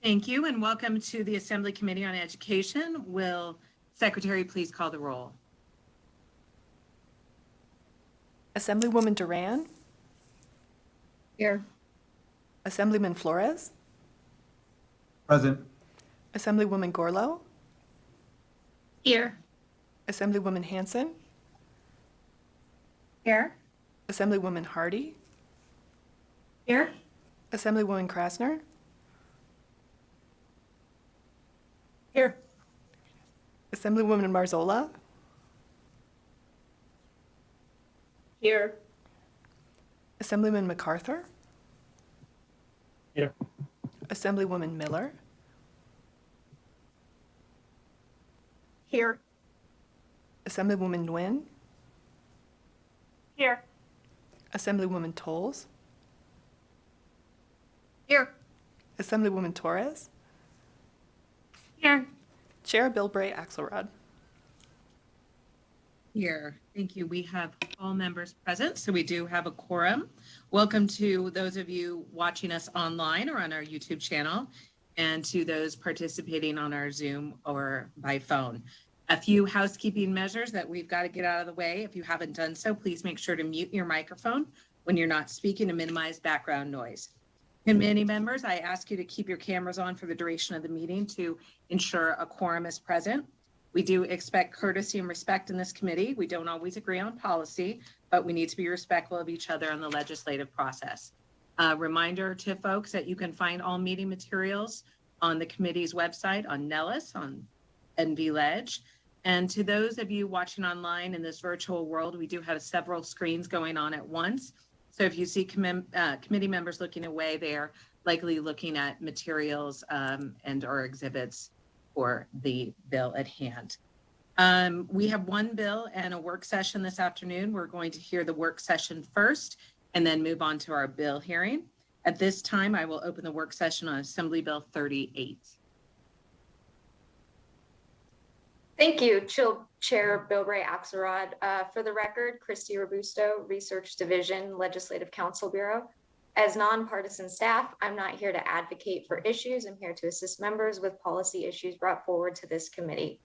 Thank you, and welcome to the Assembly Committee on Education. Will Secretary please call the roll? Assemblywoman Duran, Here. Assemblyman Flores, Present. Assemblywoman Gorlow, Here. Assemblywoman Hanson, Here. Assemblywoman Hardy, Here. Assemblywoman Krasner, Here. Assemblywoman Marzola, Here. Assemblyman MacArthur, Here. Assemblywoman Miller, Here. Assemblywoman Nguyen, Here. Assemblywoman Tolles, Here. Assemblywoman Torres, Here. Chair Bilbray Axelrod. Here. Thank you. We have all members present, so we do have a quorum. Welcome to those of you watching us online or on our YouTube channel, and to those participating on our Zoom or by phone. A few housekeeping measures that we've got to get out of the way. If you haven't done so, please make sure to mute your microphone when you're not speaking to minimize background noise. Committee members, I ask you to keep your cameras on for the duration of the meeting to ensure a quorum is present. We do expect courtesy and respect in this committee. We don't always agree on policy, but we need to be respectful of each other in the legislative process. Reminder to folks that you can find all meeting materials on the committee's website, on Nellis, on NV Ledge. And to those of you watching online in this virtual world, we do have several screens going on at once. So if you see committee members looking away, they are likely looking at materials and or exhibits for the bill at hand. We have one bill and a work session this afternoon. We're going to hear the work session first and then move on to our bill hearing. At this time, I will open the work session on Assembly Bill 38. Thank you, Chair Bilbray Axelrod. For the record, Christy Robusto, Research Division, Legislative Council Bureau. As nonpartisan staff, I'm not here to advocate for issues. I'm here to assist members with policy issues brought forward to this committee.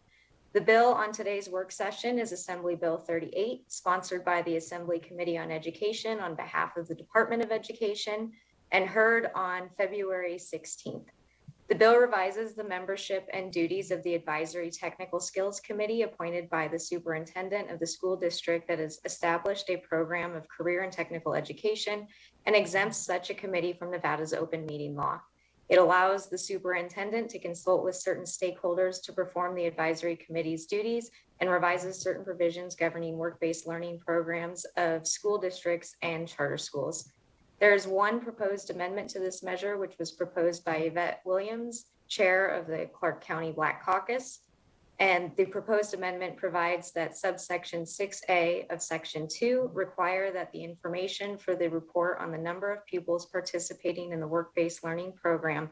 The bill on today's work session is Assembly Bill 38, sponsored by the Assembly Committee on Education on behalf of the Department of Education and heard on February 16th. The bill revises the membership and duties of the Advisory Technical Skills Committee appointed by the superintendent of the school district that has established a program of career and technical education and exempts such a committee from Nevada's open meeting law. It allows the superintendent to consult with certain stakeholders to perform the advisory committee's duties and revises certain provisions governing work-based learning programs of school districts and charter schools. There is one proposed amendment to this measure, which was proposed by Yvette Williams, chair of the Clark County Black Caucus. And the proposed amendment provides that subsection 6A of section 2 require that the information for the report on the number of pupils participating in the work-based learning program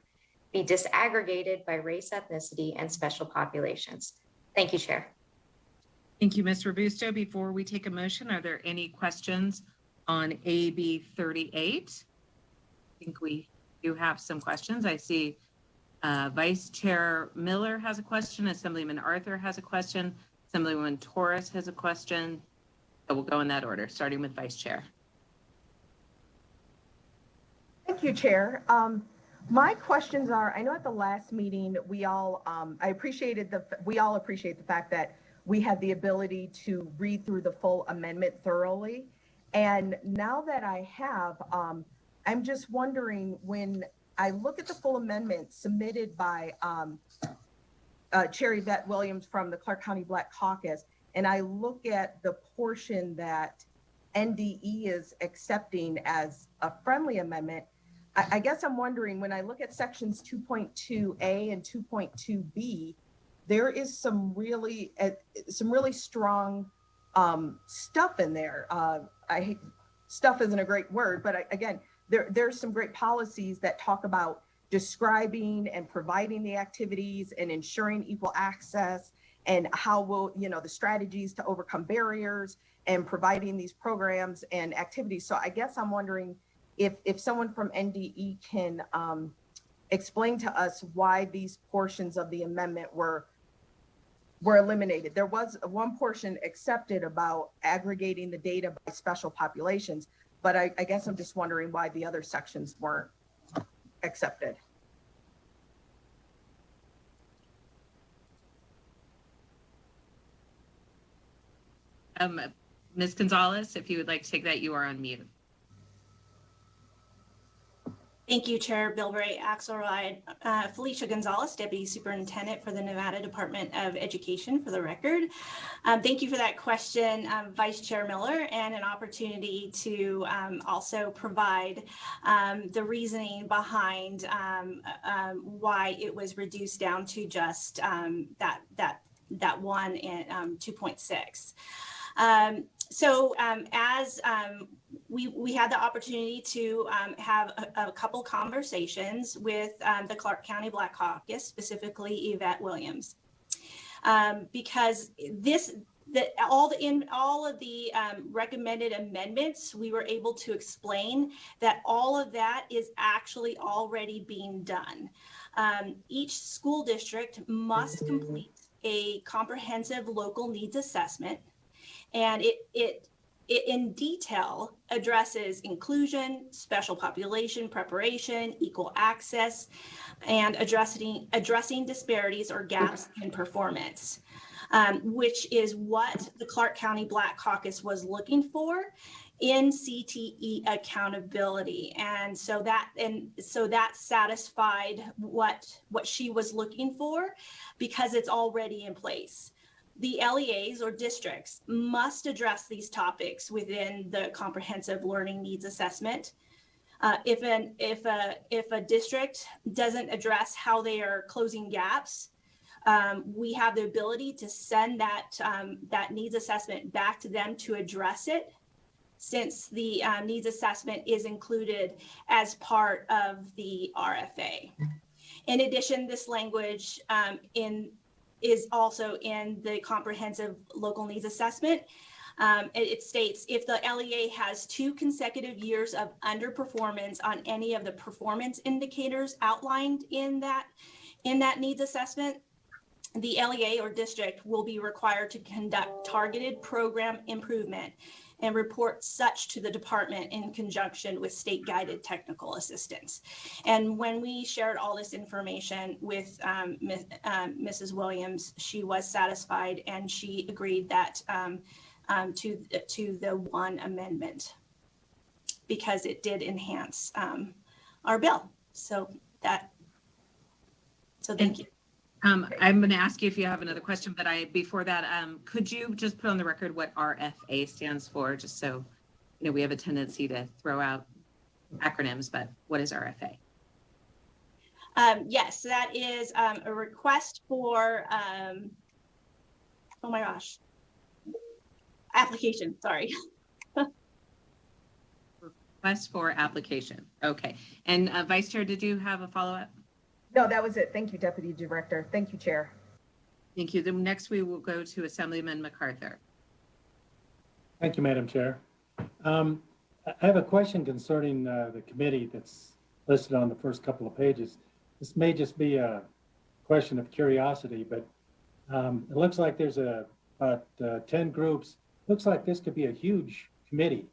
be disaggregated by race, ethnicity, and special populations. Thank you, Chair. Thank you, Ms. Robusto. Before we take a motion, are there any questions on AB 38? I think we do have some questions. I see Vice Chair Miller has a question, Assemblyman Arthur has a question, Assemblywoman Torres has a question. So we'll go in that order, starting with Vice Chair. Thank you, Chair. My questions are, I know at the last meeting, we all appreciate the fact that we had the ability to read through the full amendment thoroughly. And now that I have, I'm just wondering, when I look at the full amendment submitted by Chair Yvette Williams from the Clark County Black Caucus, and I look at the portion that NDE is accepting as a friendly amendment, I guess I'm wondering, when I look at sections 2.2A and 2.2B, there is some really strong stuff in there. Stuff isn't a great word, but again, there's some great policies that talk about describing and providing the activities and ensuring equal access, and how will, the strategies to overcome barriers and providing these programs and activities. So I guess I'm wondering if someone from NDE can explain to us why these portions of the amendment were eliminated. There was one portion accepted about aggregating the data by special populations, but I guess I'm just wondering why the other sections weren't accepted. Ms. Gonzalez, if you would like to take that, you are on mute. Thank you, Chair Bilbray Axelrod. Felicia Gonzalez, Deputy Superintendent for the Nevada Department of Education, for the record. Thank you for that question, Vice Chair Miller, and an opportunity to also provide the reasoning behind why it was reduced down to just that one in 2.6. As we had the opportunity to have a couple conversations with the Clark County Black Caucus, specifically Yvette Williams, because all of the recommended amendments, we were able to explain that all of that is actually already being done. Each school district must complete a comprehensive local needs assessment, and it in detail addresses inclusion, special population preparation, equal access, and addressing disparities or gaps in performance, which is what the Clark County Black Caucus was looking for in CTE accountability. And so that satisfied what she was looking for, because it's already in place. The LEAs or districts must address these topics within the comprehensive learning needs assessment. If a district doesn't address how they are closing gaps, we have the ability to send that needs assessment back to them to address it, since the needs assessment is included as part of the RFA. In addition, this language is also in the comprehensive local needs assessment. It states, if the LEA has 2 consecutive years of underperformance on any of the performance indicators outlined in that needs assessment, the LEA or district will be required to conduct targeted program improvement and report such to the department in conjunction with state-guided technical assistance. And when we shared all this information with Mrs. Williams, she was satisfied, and she agreed that to the one amendment, because it did enhance our bill. So thank you. I'm going to ask you if you have another question, but before that, could you just put on the record what RFA stands for, just so we have a tendency to throw out acronyms, but what is RFA? Yes, that is a request for, oh my gosh, application, sorry. Request for application. Okay. And Vice Chair, did you have a follow-up? No, that was it. Thank you, Deputy Director. Thank you, Chair. Thank you. Then next we will go to Assemblyman MacArthur. Thank you, Madam Chair. I have a question concerning the committee that's listed on the first couple of pages. This may just be a question of curiosity, but it looks like there's about 10 groups. Looks like this could be a huge committee.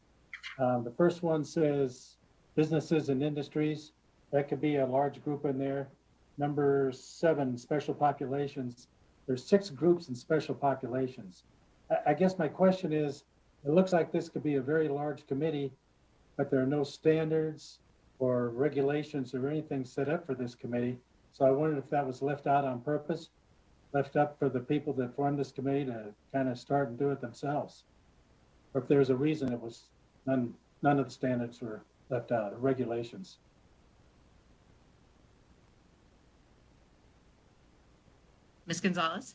The first one says businesses and industries. That could be a large group in there. Number 7, special populations. There's 6 groups in special populations. I guess my question is, it looks like this could be a very large committee, but there are no standards or regulations or anything set up for this committee. So I wondered if that was left out on purpose, left up for the people that formed this committee to kind of start and do it themselves. Or if there's a reason it was none of the standards were left out, or regulations. Ms. Gonzalez?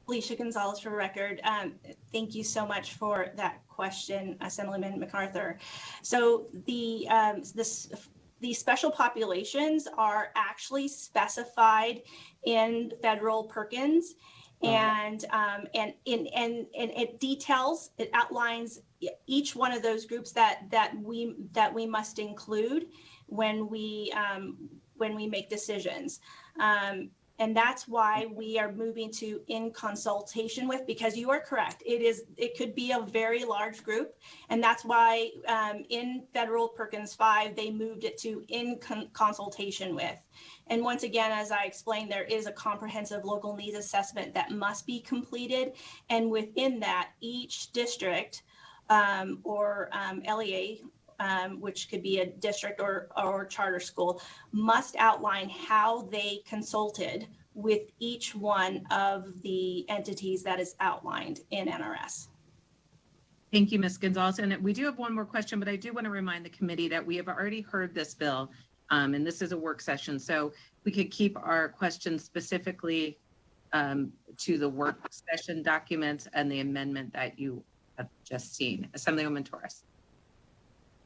Felicia Gonzalez for record. Thank you so much for that question, Assemblyman MacArthur. So the special populations are actually specified in federal Perkins, and it details, it outlines each one of those groups that we must include when we make decisions. And that's why we are moving to in consultation with, because you are correct. It could be a very large group. And that's why in Federal Perkins 5, they moved it to in consultation with. And once again, as I explained, there is a comprehensive local needs assessment that must be completed. And within that, each district or LEA, which could be a district or charter school, must outline how they consulted with each one of the entities that is outlined in NRS. Thank you, Ms. Gonzalez. And we do have one more question, but I do want to remind the committee that we have already heard this bill, and this is a work session. So we could keep our questions specifically to the work session documents and the amendment that you have just seen. Assemblywoman Torres.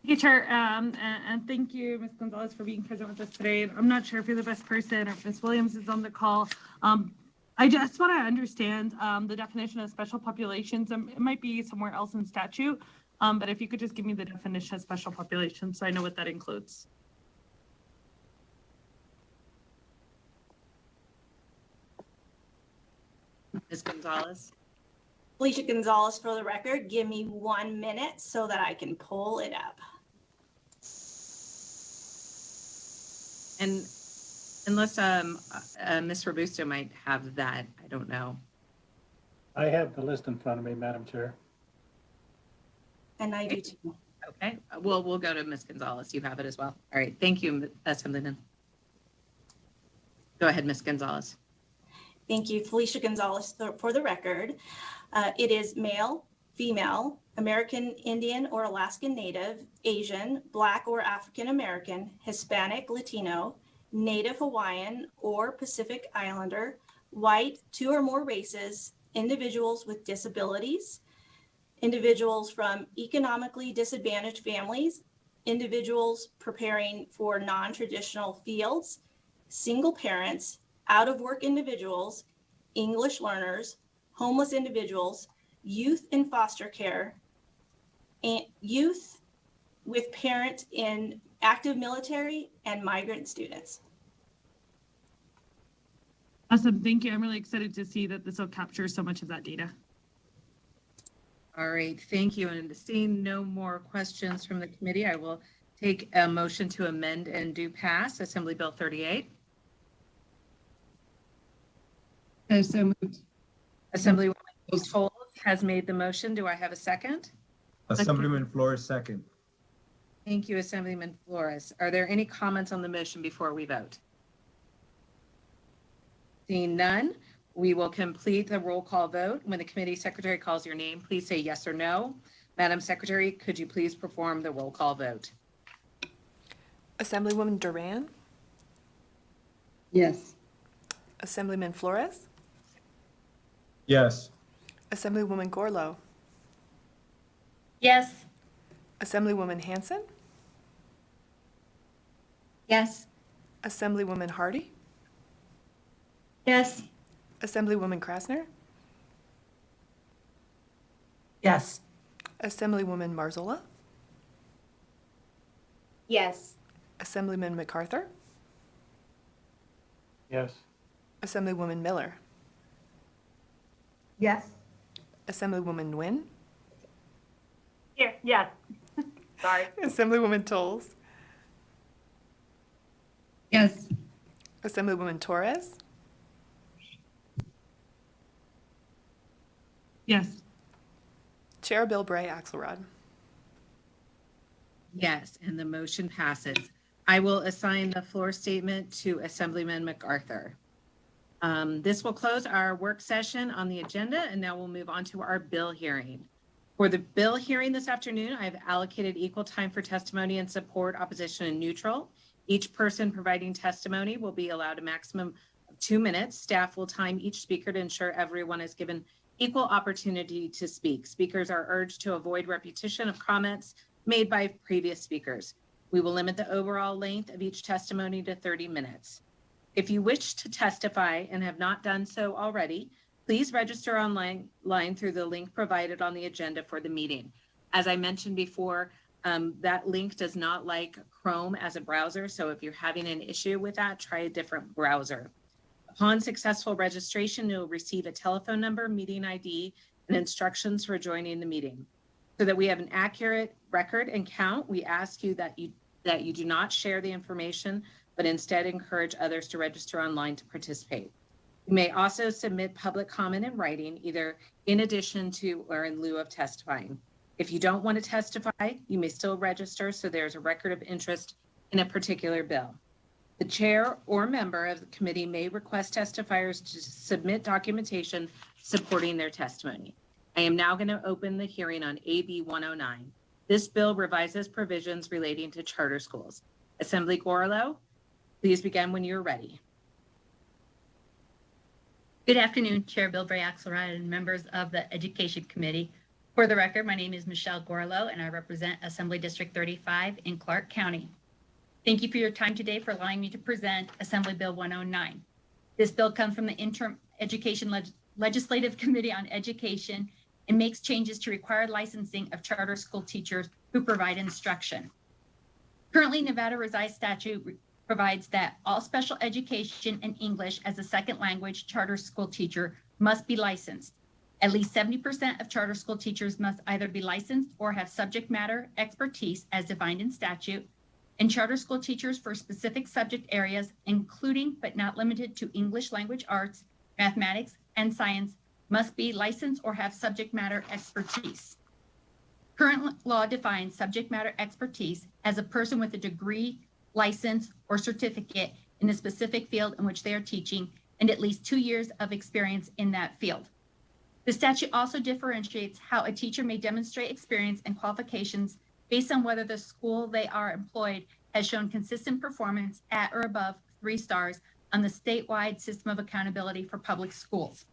Thank you, Chair, and thank you, Ms. Gonzalez, for being present with us today. I'm not sure if you're the best person or if Ms. Williams is on the call. I just want to understand the definition of special populations. It might be somewhere else in statute, but if you could just give me the definition of special populations so I know what that includes. Ms. Gonzalez. Felicia Gonzalez, for the record, give me 1 minute so that I can pull it up. And unless Ms. Robusto might have that, I don't know. I have the list in front of me, Madam Chair. And I do too. Okay, well, we'll go to Ms. Gonzalez. You have it as well. All right, thank you, Assemblyman. Go ahead, Ms. Gonzalez. Thank you, Felicia Gonzalez, for the record. It is male, female, American Indian or Alaskan Native, Asian, Black or African American, Hispanic, Latino, Native Hawaiian or Pacific Islander, white, 2 or more races, individuals with disabilities, individuals from economically disadvantaged families, individuals preparing for non-traditional fields, single parents, out-of-work individuals, English learners, homeless individuals, youth in foster care, and youth with parents in active military, and migrant students. Awesome, thank you. I'm really excited to see that this will capture so much of that data. All right, thank you. And seeing no more questions from the committee, I will take a motion to amend and do pass Assembly Bill 38. So moved. Assemblywoman Toles has made the motion. Do I have a second? Assemblyman Flores, second. Thank you, Assemblyman Flores. Are there any comments on the motion before we vote? Seeing none, we will complete the roll call vote. When the committee secretary calls your name, please say yes or no. Madam Secretary, could you please perform the roll call vote? Assemblywoman Duran, Yes. Assemblyman Flores, Yes. Assemblywoman Gorlow, Yes. Assemblywoman Hanson, Yes. Assemblywoman Hardy, Yes. Assemblywoman Krasner, Yes. Assemblywoman Marzola, Yes. Assemblyman MacArthur, Yes. Assemblywoman Miller, Yes. Assemblywoman Nguyen, Here. Yes. Sorry. Assemblywoman Toles, Yes. Assemblywoman Torres, Yes. Chair Bill Bray Axelrod. Yes, and the motion passes. I will assign the floor statement to Assemblyman MacArthur. This will close our work session on the agenda, and now we'll move on to our bill hearing. For the bill hearing this afternoon, I've allocated equal time for testimony and support, opposition, and neutral. Each person providing testimony will be allowed a maximum of 2 minutes. Staff will time each speaker to ensure everyone is given equal opportunity to speak. Speakers are urged to avoid repetition of comments made by previous speakers. We will limit the overall length of each testimony to 30 minutes. If you wish to testify and have not done so already, please register online through the link provided on the agenda for the meeting. As I mentioned before, That link does not like Chrome as a browser. So if you're having an issue with that, try a different browser. Upon successful registration, you'll receive a telephone number, meeting ID, and instructions for joining the meeting. So that we have an accurate record and count, we ask you that you do not share the information, but instead encourage others to register online to participate. You may also submit public comment in writing, either in addition to or in lieu of testifying. If you don't want to testify, you may still register so there's a record of interest in a particular bill. The chair or member of the committee may request testifiers to submit documentation supporting their testimony. I am now going to open the hearing on AB 109. This bill revises provisions relating to charter schools. Assembly Gorlow, please begin when you're ready. Good afternoon, Chair Bilbray Axelrod and members of the Education Committee. For the record, my name is Michelle Gorlow and I represent Assembly District 35 in Clark County. Thank you for your time today for allowing me to present Assembly Bill 109. This bill comes from the Interim Education Legislative Committee on Education and makes changes to required licensing of charter school teachers who provide instruction. Currently, Nevada revised statute provides that all special education and English as a second language charter school teacher must be licensed. At least 70% of charter school teachers must either be licensed or have subject matter expertise as defined in statute. And charter school teachers for specific subject areas, including but not limited to English language arts, mathematics, and science, must be licensed or have subject matter expertise. Current law defines subject matter expertise as a person with a degree, license, or certificate in the specific field in which they are teaching and at least 2 years of experience in that field. The statute also differentiates how a teacher may demonstrate experience and qualifications based on whether the school they are employed has shown consistent performance at or above 3 stars on the statewide system of accountability for public schools.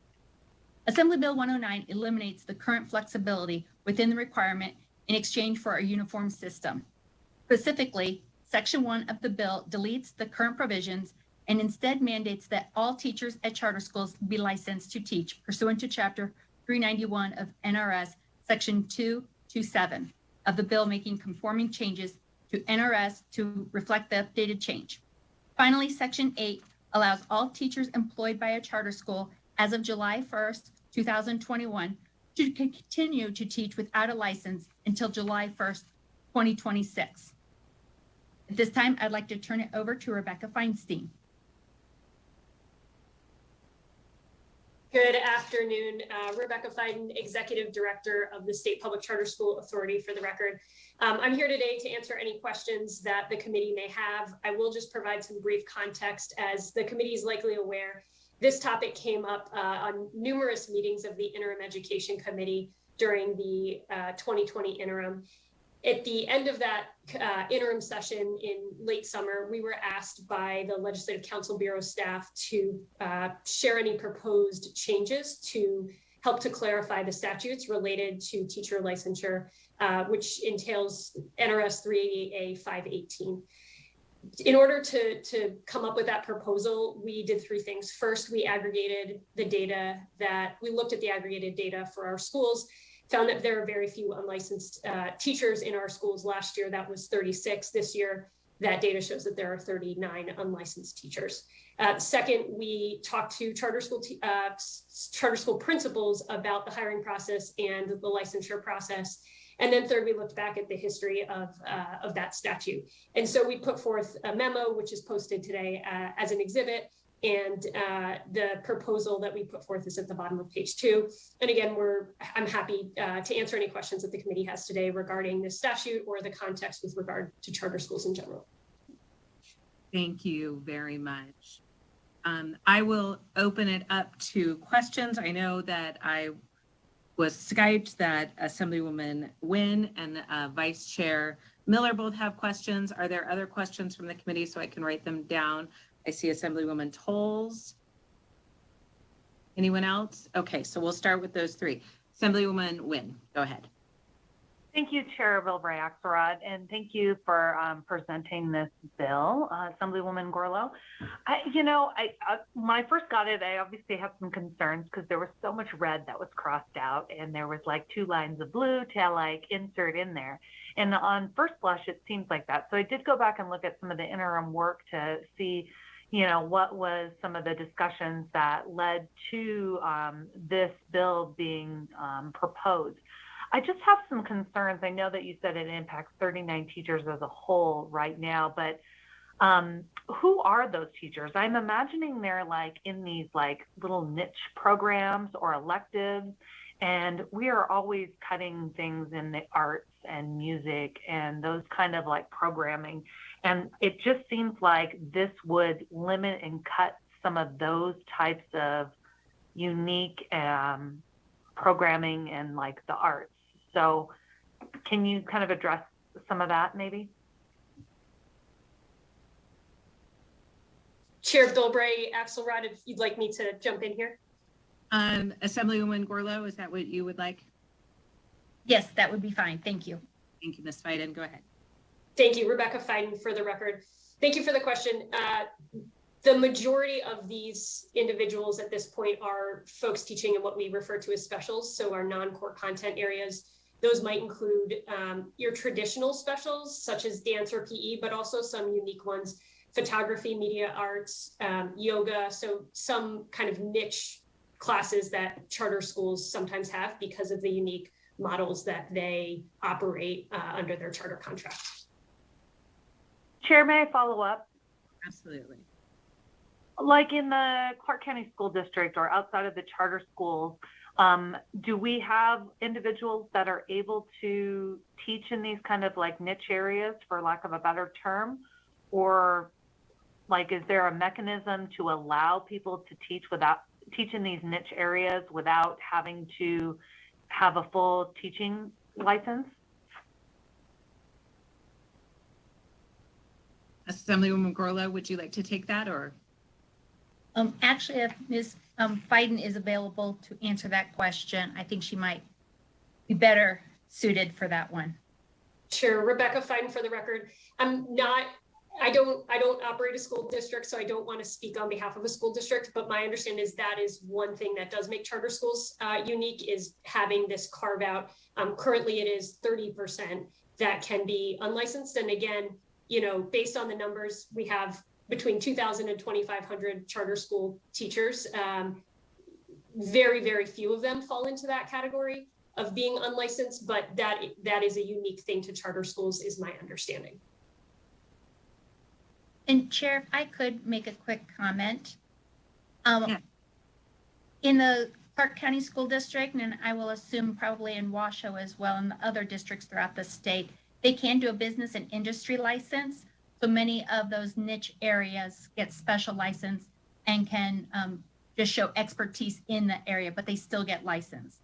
Assembly Bill 109 eliminates the current flexibility within the requirement in exchange for a uniform system. Specifically, Section 1 of the bill deletes the current provisions and instead mandates that all teachers at charter schools be licensed to teach pursuant to Chapter 391 of NRS Section 227 of the bill, making conforming changes to NRS to reflect the updated change. Finally, Section 8 allows all teachers employed by a charter school as of July 1st, 2021 to continue to teach without a license until July 1st, 2026. At this time, I'd like to turn it over to Rebecca Feinstein. Good afternoon, Rebecca Fiden, Executive Director of the State Public Charter School Authority, for the record. I'm here today to answer any questions that the committee may have. I will just provide some brief context. As the committee is likely aware, this topic came up on numerous meetings of the Interim Education Committee during the 2020 interim. At the end of that interim session in late summer, we were asked by the Legislative Council Bureau staff to share any proposed changes to help to clarify the statutes related to teacher licensure, which entails NRS 388A 518. In order to come up with that proposal, we did 3 things. First, we aggregated the data we looked at the aggregated data for our schools, found that there are very few unlicensed teachers in our schools. Last year, that was 36. This year, that data shows that there are 39 unlicensed teachers. Second, we talked to charter school principals about the hiring process and the licensure process. And then third, we looked back at the history of that statute. And so we put forth a memo, which is posted today as an exhibit. And the proposal that we put forth is at the bottom of page 2. And again, I'm happy to answer any questions that the committee has today regarding this statute or the context with regard to charter schools in general. Thank you very much. I will open it up to questions. I know that I was Skyped that Assemblywoman Nguyen and Vice Chair Miller both have questions. Are there other questions from the committee so I can write them down? I see Assemblywoman Tolles. Anyone else? Okay, so we'll start with those 3. Assemblywoman Nguyen, go ahead. Thank you, Chair Bilbray Axelrod, and thank you for presenting this bill, Assemblywoman Gorlow. When I first got it, I obviously have some concerns because there was so much red that was crossed out, and there was like 2 lines of blue to like insert in there. And on first blush, it seems like that. So I did go back and look at some of the interim work to see, what was some of the discussions that led to this bill being proposed. I just have some concerns. I know that you said it impacts 39 teachers as a whole right now, but who are those teachers? I'm imagining they're like in these like little niche programs or electives, and we are always cutting things in the arts and music and those kind of like programming. And it just seems like this would limit and cut some of those types of unique programming and like the arts. So can you kind of address some of that maybe? Chair Bilbray Axelrod, if you'd like me to jump in here. Assemblywoman Gorlow, is that what you would like? Yes, that would be fine. Thank you. Thank you, Ms. Fiden. Go ahead. Thank you, Rebecca Fiden, for the record. Thank you for the question. The majority of these individuals at this point are folks teaching in what we refer to as specials, so our non-core content areas. Those might include your traditional specials, such as dance or PE, but also some unique ones, photography, media arts, yoga, so some kind of niche classes that charter schools sometimes have because of the unique models that they operate under their charter contract. Chair, may I follow up? Absolutely. Like in the Clark County School District or outside of the charter schools, do we have individuals that are able to teach in these kind of like niche areas, for lack of a better term? Or like, is there a mechanism to allow people to teach in these niche areas without having to have a full teaching license? Assemblywoman Gorlow, would you like to take that, or? Actually, if Ms. Fiden is available to answer that question, I think she might be better suited for that one. Sure, Rebecca Fiden for the record. I don't operate a school district, so I don't want to speak on behalf of a school district, but my understanding is that is one thing that does make charter schools unique, is having this carve out. Currently it is 30% that can be unlicensed. And again, based on the numbers, we have between 2,000 and 2,500 charter school teachers. Very, very few of them fall into that category of being unlicensed, but that is a unique thing to charter schools, is my understanding. And Chair, if I could make a quick comment. Yeah. In the Clark County School District, and I will assume probably in Washoe as well, and the other districts throughout the state, they can do a business and industry license. So many of those niche areas get special license and can just show expertise in the area, but they still get licensed.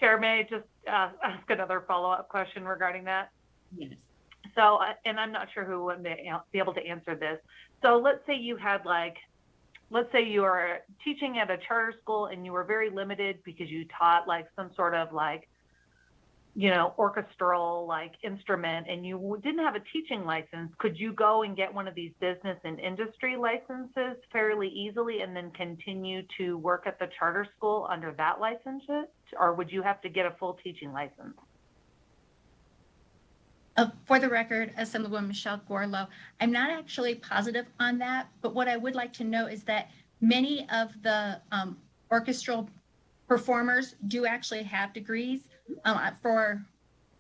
Chair, may I just ask another follow-up question regarding that? Yes. So, and I'm not sure who would be able to answer this. So let's say you had let's say you are teaching at a charter school and you were very limited because you taught like some sort of like, orchestral like instrument, and you didn't have a teaching license. Could you go and get one of these business and industry licenses fairly easily and then continue to work at the charter school under that license? Or would you have to get a full teaching license? For the record, Assemblywoman Michelle Gorlow, I'm not actually positive on that, but what I would like to know is that many of the orchestral performers do actually have degrees. For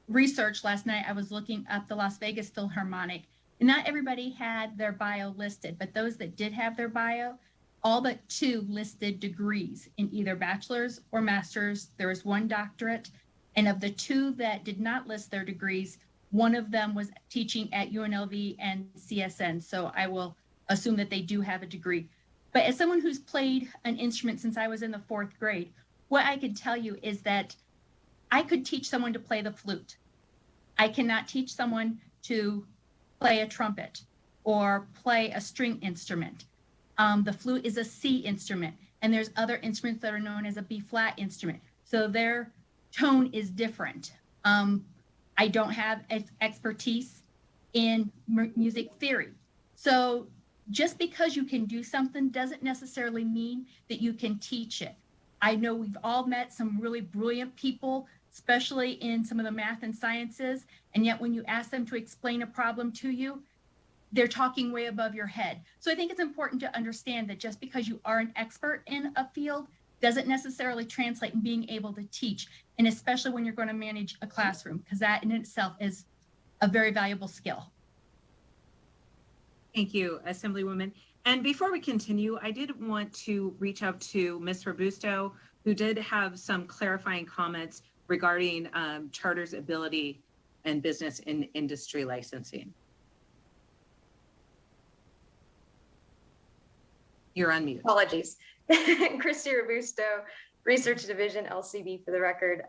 research last night, I was looking up the Las Vegas Philharmonic, and not everybody had their bio listed, but those that did have their bio, all but 2 listed degrees in either bachelor's or master's. There was 1 doctorate, and of the 2 that did not list their degrees, one of them was teaching at UNLV and CSN, so I will assume that they do have a degree. But as someone who's played an instrument since I was in the 4th grade, what I could tell you is that I could teach someone to play the flute. I cannot teach someone to play a trumpet or play a string instrument. The flute is a C instrument, and there's other instruments that are known as a B flat instrument. So So their tone is different. I don't have expertise in music theory. So just because you can do something doesn't necessarily mean that you can teach it. I know we've all met some really brilliant people, especially in some of the math and sciences, and yet when you ask them to explain a problem to you, they're talking way above your head. So I think it's important to understand that just because you are an expert in a field doesn't necessarily translate in being able to teach, and especially when you're going to manage a classroom, because that in itself is a very valuable skill. Thank you, Assemblywoman. And before we continue, I did want to reach out to Ms. Robusto, who did have some clarifying comments regarding charter's ability and business and industry licensing. You're on mute. Apologies. Christy Robusto, Research Division, LCB for the record.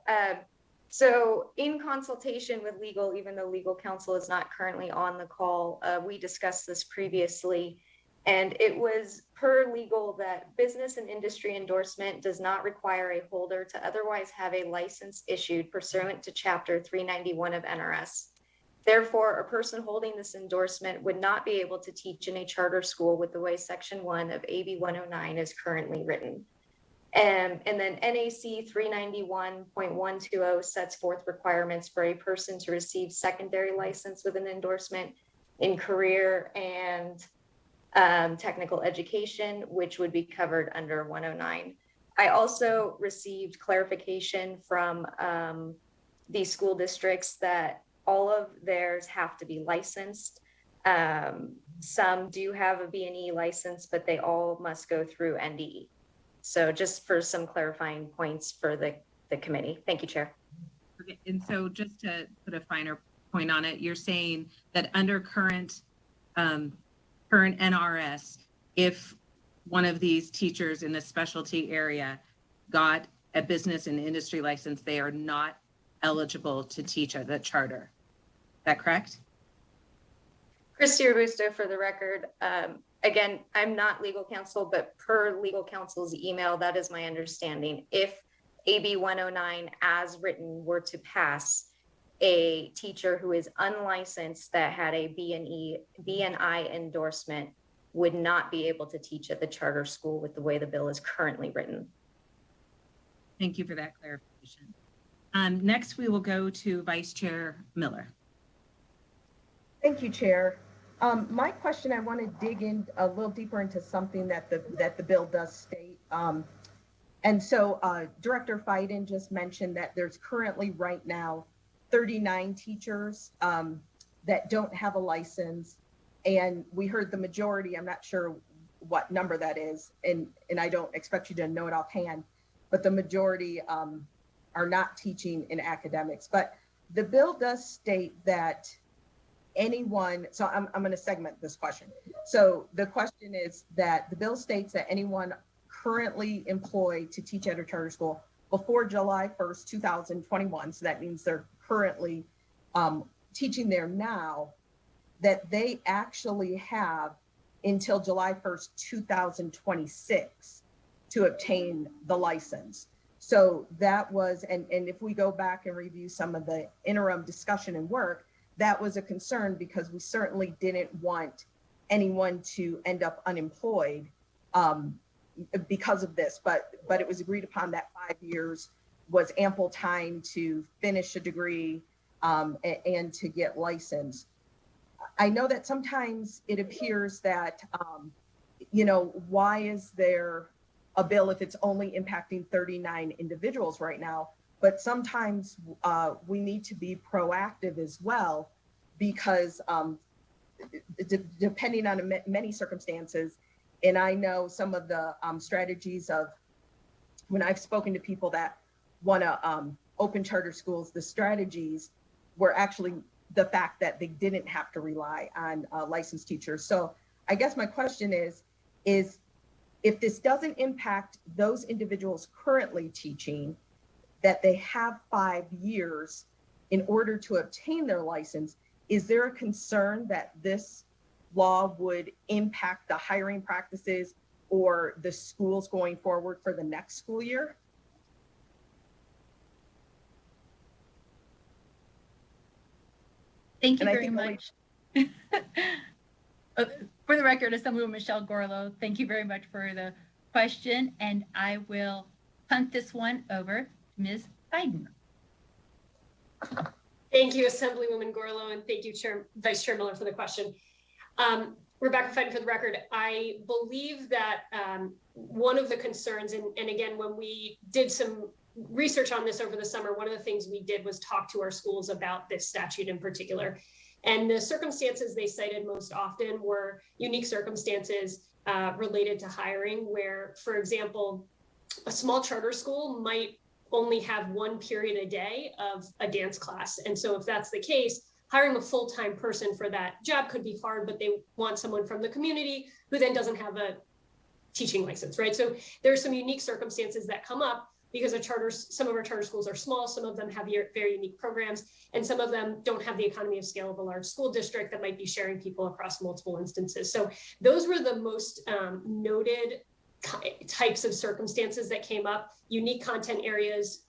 So in consultation with legal, even though legal counsel is not currently on the call, we discussed this previously, and it was per legal that business and industry endorsement does not require a holder to otherwise have a license issued pursuant to Chapter 391 of NRS. Therefore, a person holding this endorsement would not be able to teach in a charter school with the way Section 1 of AB 109 is currently written. And then NAC 391.120 sets forth requirements for a person to receive secondary license with an endorsement in career and technical education, which would be covered under 109. I also received clarification from these school districts that all of theirs have to be licensed. Some do have a B&E license, but they all must go through NDE. So just for some clarifying points for the committee. Thank you, Chair. Okay, and so just to put a finer point on it, you're saying that under current NRS, if one of these teachers in a specialty area got a business and industry license, they are not eligible to teach at the charter. Is that correct? Christy Robusto for the record. Again, I'm not legal counsel, but per legal counsel's email, that is my understanding. If AB 109 as written were to pass, a teacher who is unlicensed that had a BNI endorsement would not be able to teach at the charter school with the way the bill is currently written. Thank you for that clarification. Next, we will go to Vice Chair Miller. Thank you, Chair. My question, I want to dig in a little deeper into something that the bill does state. And so Director Fiden just mentioned that there's currently right now 39 teachers that don't have a license. And we heard the majority, I'm not sure what number that is, and I don't expect you to know it offhand, but the majority are not teaching in academics. But the bill does state that anyone, so I'm going to segment this question. So the question is that the bill states that anyone currently employed to teach at a charter school before July 1st, 2021, so that means they're currently teaching there now, that they actually have until July 1st, 2026 to obtain the license. So that was, and if we go back and review some of the interim discussion and work, that was a concern because we certainly didn't want anyone to end up unemployed because of this, but it was agreed upon that 5 years was ample time to finish a degree and to get licensed. I know that sometimes it appears that, why is there a bill if it's only impacting 39 individuals right now? But sometimes we need to be proactive as well, because depending on many circumstances, and I know some of the strategies of when I've spoken to people that want to open charter schools, the strategies were actually the fact that they didn't have to rely on licensed teachers. So I guess my question is if this doesn't impact those individuals currently teaching, that they have 5 years in order to obtain their license, is there a concern that this law would impact the hiring practices or the schools going forward for the next school year? Thank you And I very think much. For the record, Assemblywoman Michelle Gorlow, thank you very much for the question, and I will punt this one over to Ms. Biden. Thank you, Assemblywoman Gorlow, and thank you, Vice Chair Miller, for the question. Rebecca Fenton, for the record, I believe that one of the concerns, and again, when we did some research on this over the summer, one of the things we did was talk to our schools about this statute in particular. And the circumstances they cited most often were unique circumstances related to hiring, where, for example, a small charter school might only have one period a day of a dance class. And so if that's the case, hiring a full-time person for that job could be hard, but they want someone from the community who then doesn't have a teaching license, right? So there are some unique circumstances that come up because some of our charter schools are small, some of them have very unique programs, and some of them don't have the economy of scale of a large school district that might be sharing people across multiple instances. So those were the most noted types of circumstances that came up, unique content areas,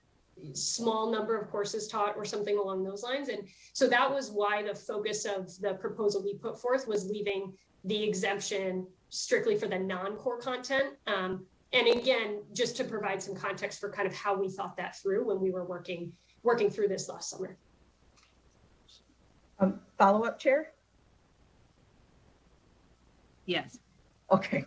small number of courses taught, or something along those lines. And so that was why the focus of the proposal we put forth was leaving the exemption strictly for the non-core content. And again, just to provide some context for kind of how we thought that through when we were working through this last summer. Follow-up, Chair? Yes. Okay.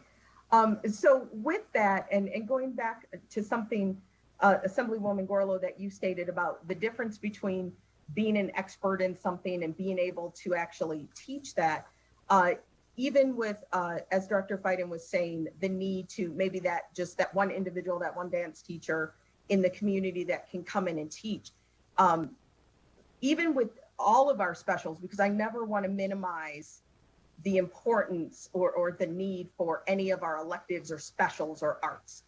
So with that, and going back to something, Assemblywoman Gorlow, that you stated about the difference between being an expert in something and being able to actually teach that, even with, as Director Fiden was saying, the need to maybe that one individual, that one dance teacher in the community that can come in and teach, even with all of our specials, because I never want to minimize the importance or the need for any of our electives or specials or arts.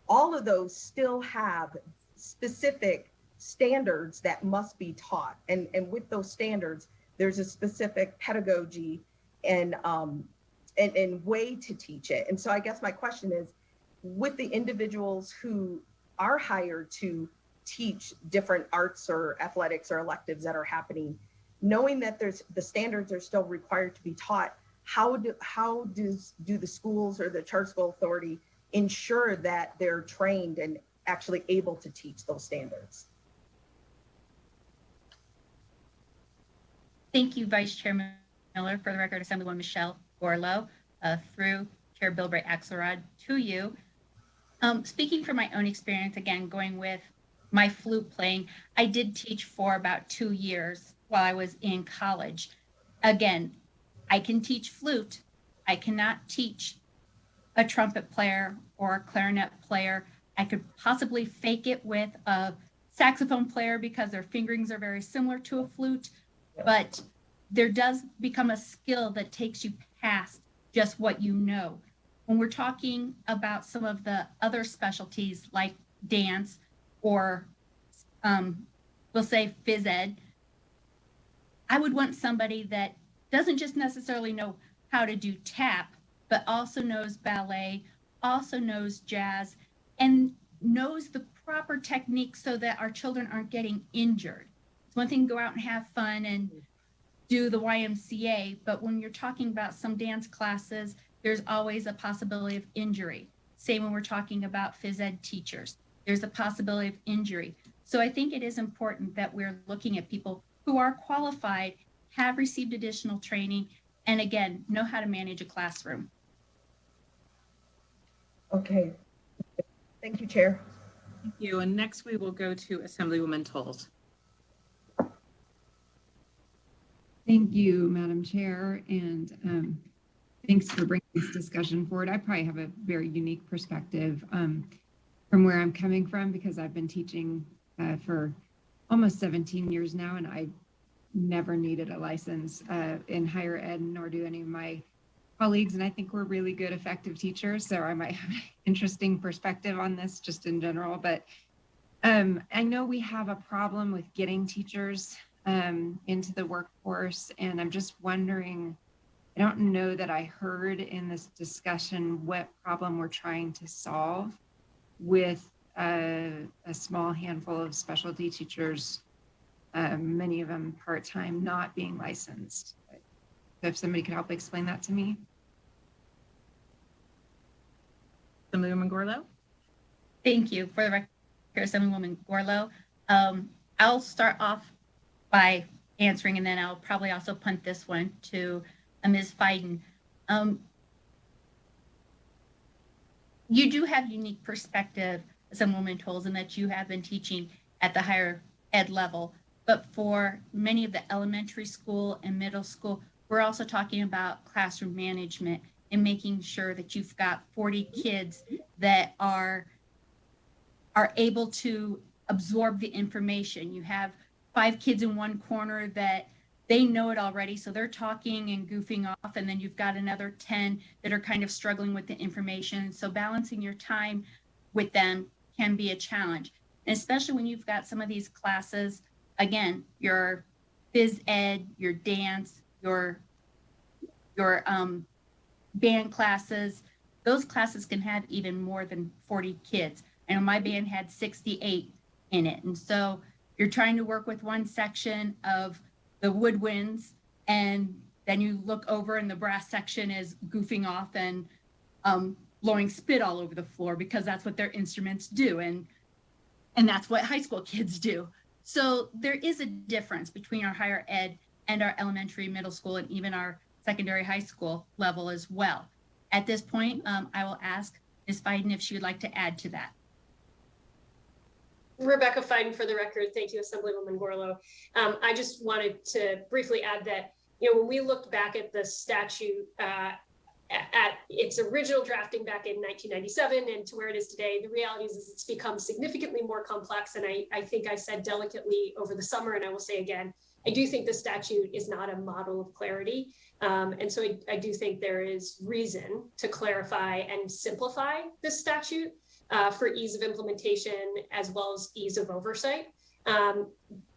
All of those still have specific standards that must be taught. And with those standards, there's a specific pedagogy and way to teach it. And so I guess my question is, with the individuals who are hired to teach different arts or athletics or electives that are happening, knowing that the standards are still required to be taught, how do the schools or the charter school authority ensure that they're trained and actually able to teach those standards? Thank you, Vice Chair Miller. For the record, Assemblywoman Michelle Gorlow, through Chair Bilbray Axelrod to you. Speaking from my own experience, again, going with my flute playing, I did teach for about 2 years while I was in college. Again, I can teach flute. I cannot teach a trumpet player or a clarinet player. I could possibly fake it with a saxophone player because their fingerings are very similar to a flute, but there does become a skill that takes you past just what you know. When we're talking about some of the other specialties like dance or we'll say phys ed, I would want somebody that doesn't just necessarily know how to do tap, but also knows ballet, also knows jazz, and knows the proper technique so that our children aren't getting injured. It's one thing to go out and have fun and do the YMCA, but when you're talking about some dance classes, there's always a possibility of injury. Same when we're talking about phys ed teachers, there's a possibility of injury. So I think it is important that we're looking at people who are qualified, have received additional training, and again, know how to manage a classroom. Okay. Thank you, Chair. Thank you. And next we will go to Assemblywoman Tolles. Thank you, Madam Chair, and thanks for bringing this discussion forward. I probably have a very unique perspective from where I'm coming from, because I've been teaching for almost 17 years now, and I never needed a license in higher ed, nor do any of my colleagues, and I think we're really good, effective teachers, so I might have an interesting perspective on this just in general, but I know we have a problem with getting teachers into the workforce, and I'm just wondering, I don't know that I heard in this discussion what problem we're trying to solve with a small handful of specialty teachers many of them part-time, not being licensed. So if somebody could help explain that to me. Assemblywoman Gorlow? Thank you. For the record, Assemblywoman Gorlow. I'll start off by answering, and then I'll probably also punt this one to Ms. Fiden. You do have unique perspective, Assemblywoman Tolles, in that you have been teaching at the higher ed level. But for many of the elementary school and middle school, we're also talking about classroom management and making sure that you've got 40 kids that are able to absorb the information. You have 5 kids in one corner that they know it already, so they're talking and goofing off, and then you've got another 10 that are kind of struggling with the information. So balancing your time with them can be a challenge, and especially when you've got some of these classes, again, your phys ed, your dance, your band classes, those classes can have even more than 40 kids. I know my band had 68 in it. And so you're trying to work with one section of the woodwinds, and then you look over and the brass section is goofing off and blowing spit all over the floor because that's what their instruments do. And that's what high school kids do. So there is a difference between our higher ed and our elementary, middle school, and even our secondary high school level as well. At this point, I will ask Ms. Fiden if she would like to add to that. Rebecca Fiden, for the record. Thank you, Assemblywoman Gorlow. I just wanted to briefly add that, when we looked back at the statute at its original drafting back in 1997 and to where it is today, the reality is it's become significantly more complex. And I think I said delicately over the summer, and I will say again, I do think the statute is not a model of clarity. And so I do think there is reason to clarify and simplify this statute for ease of implementation as well as ease of oversight.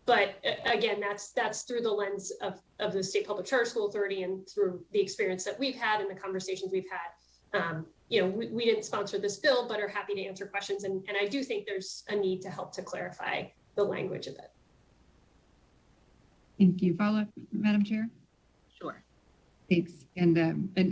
But again, that's through the lens of the State Public Charter School Authority and through the experience that we've had and the conversations we've had. We didn't sponsor this bill, but are happy to answer questions. And I do think there's a need to help to clarify the language of it. Thank you. Follow up, Madam Chair? Sure. Thanks. And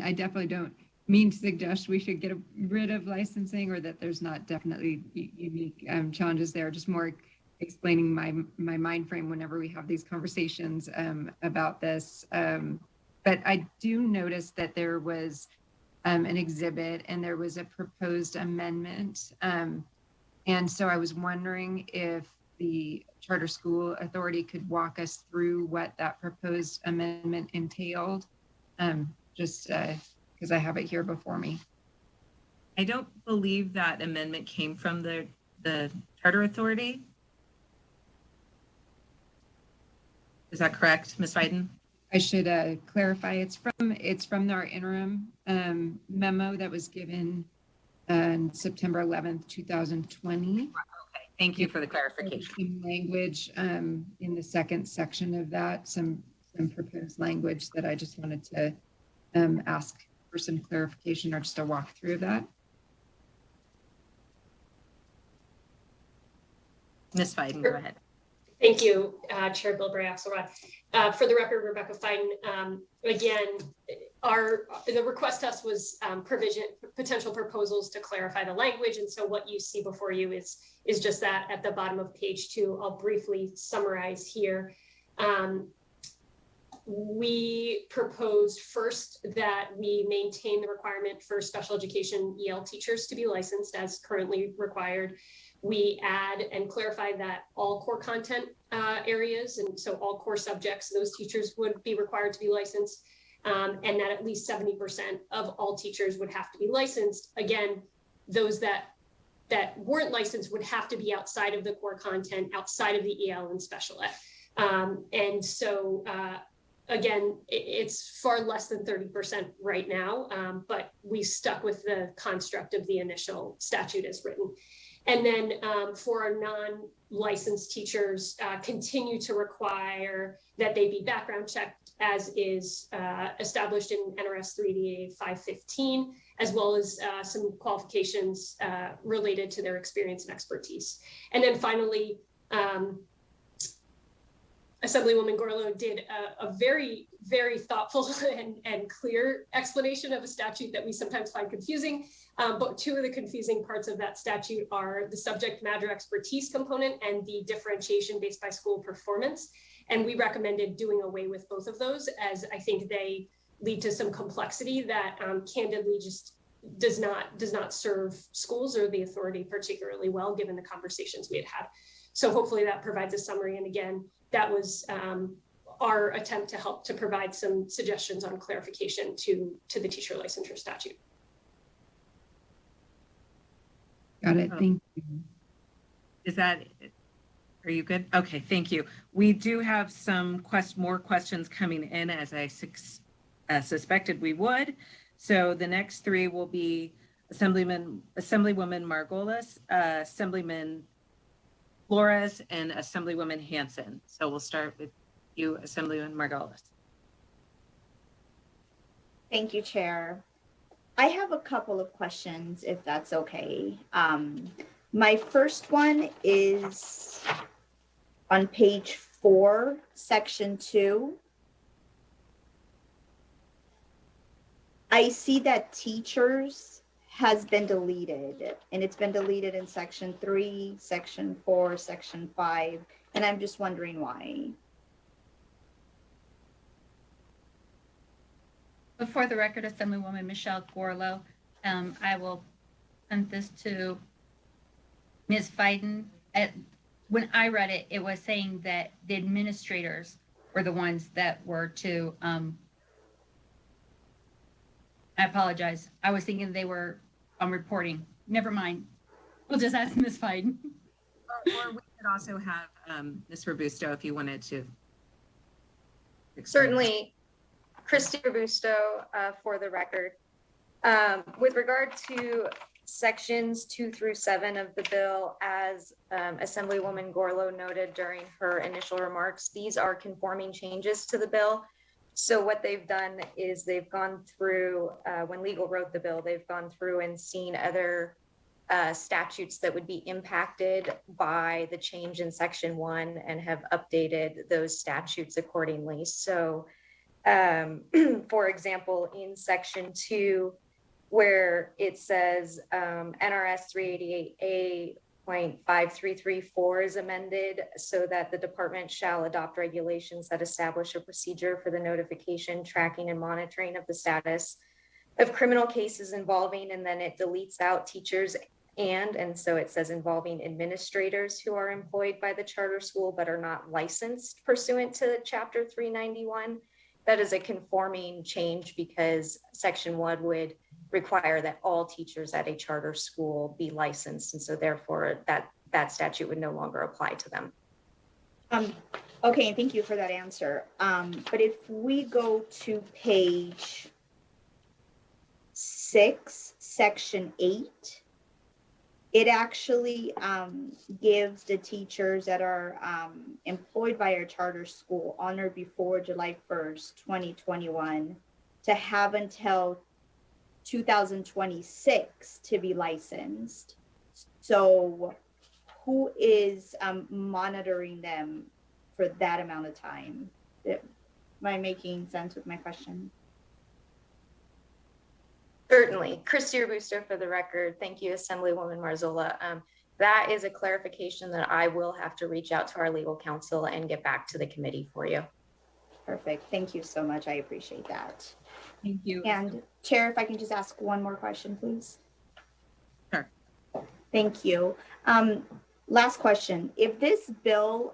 I definitely don't mean to suggest we should get rid of licensing or that there's not definitely unique challenges there, just more explaining my mind frame whenever we have these conversations about this. But I do notice that there was an exhibit and there was a proposed amendment. And so I was wondering if the Charter School Authority could walk us through what that proposed amendment entailed, just because I have it here before me. I don't believe that amendment came from the Charter Authority. Is that correct, Ms. Fiden? I should clarify, it's from our interim memo that was given on September 11th, 2020. Okay, thank you for the clarification. Some language in the second section of that, some proposed language that I just wanted to ask for some clarification or just a walkthrough of that. Ms. Fiden, go ahead. Thank you, Chair Bilbray Axelrod. For the record, Rebecca Fiden, again, the request to us was potential proposals to clarify the language. And so what you see before you is just that at the bottom of page 2. I'll briefly summarize here. We proposed first that we maintain the requirement for special education EL teachers to be licensed as currently required. We add and clarify that all core content areas, and so all core subjects, those teachers would be required to be licensed, and that at least 70% of all teachers would have to be licensed. Again, those that weren't licensed would have to be outside of the core content, outside of the EL and special ed. And so, again, it's far less than 30% right now, but we stuck with the construct of the initial statute as written. And then for our non-licensed teachers, continue to require that they be background checked as is established in NRS 3DA 515, as well as some qualifications related to their experience and expertise. And then finally, Assemblywoman Gorlow did a very, very thoughtful and clear explanation of a statute that we sometimes find confusing. But two of the confusing parts of that statute are the subject matter expertise component and the differentiation based by school performance. And we recommended doing away with both of those, as I think they lead to some complexity that candidly just does not serve schools or the authority particularly well, given the conversations we had. So hopefully that provides a summary. And again, that was our attempt to help to provide some suggestions on clarification to the teacher licensure statute. Got it. Thank you. Are you good? Okay, thank you. We do have some more questions coming in, as I suspected we would. So the next three will be Assemblywoman Margolis, Assemblyman Flores, and Assemblywoman Hanson. So we'll start with you, Assemblywoman Margolis. Thank you, Chair. I have a couple of questions, if that's okay. My first one is on page 4, section 2. I see that teachers has been deleted, and it's been deleted in section 3, section 4, section 5, and I'm just wondering why. Before the record, Assemblywoman Michelle Gorlow, I will send this to Ms. Fiden. When I read it, it was saying that the administrators were the ones that were to, I apologize. I was thinking they were on reporting. Never mind. We'll just ask Ms. Fiden. Or we could also have Ms. Robusto if you wanted to. Certainly, Christy Robusto, for the record. With regard to sections 2 through 7 of the bill, as Assemblywoman Gorlow noted during her initial remarks, these are conforming changes to the bill. So what they've done is they've gone through, when legal wrote the bill, they've gone through and seen other statutes that would be impacted by the change in section 1 and have updated those statutes accordingly. So for example, in section 2, where it says NRS 388A.5334 is amended so that the department shall adopt regulations that establish a procedure for the notification, tracking, and monitoring of the status of criminal cases involving, and then it deletes out teachers and so it says involving administrators who are employed by the charter school but are not licensed pursuant to Chapter 391. That is a conforming change because section 1 would require that all teachers at a charter school be licensed, and so therefore that statute would no longer apply to them. Okay, thank you for that answer. But if we go to page 6, section 8, it actually gives the teachers that are employed by our charter school on or before July 1st, 2021 to have until 2026 to be licensed. So who is monitoring them for that amount of time? Am I making sense with my question? Certainly. Christy Robusto for the record. Thank you, Assemblywoman Marzola. That is a clarification that I will have to reach out to our legal counsel and get back to the committee for you. Perfect. Thank you so much. I appreciate that. Thank you. And Chair, if I can just ask one more question, please. Sure. Thank you. Last question. If this bill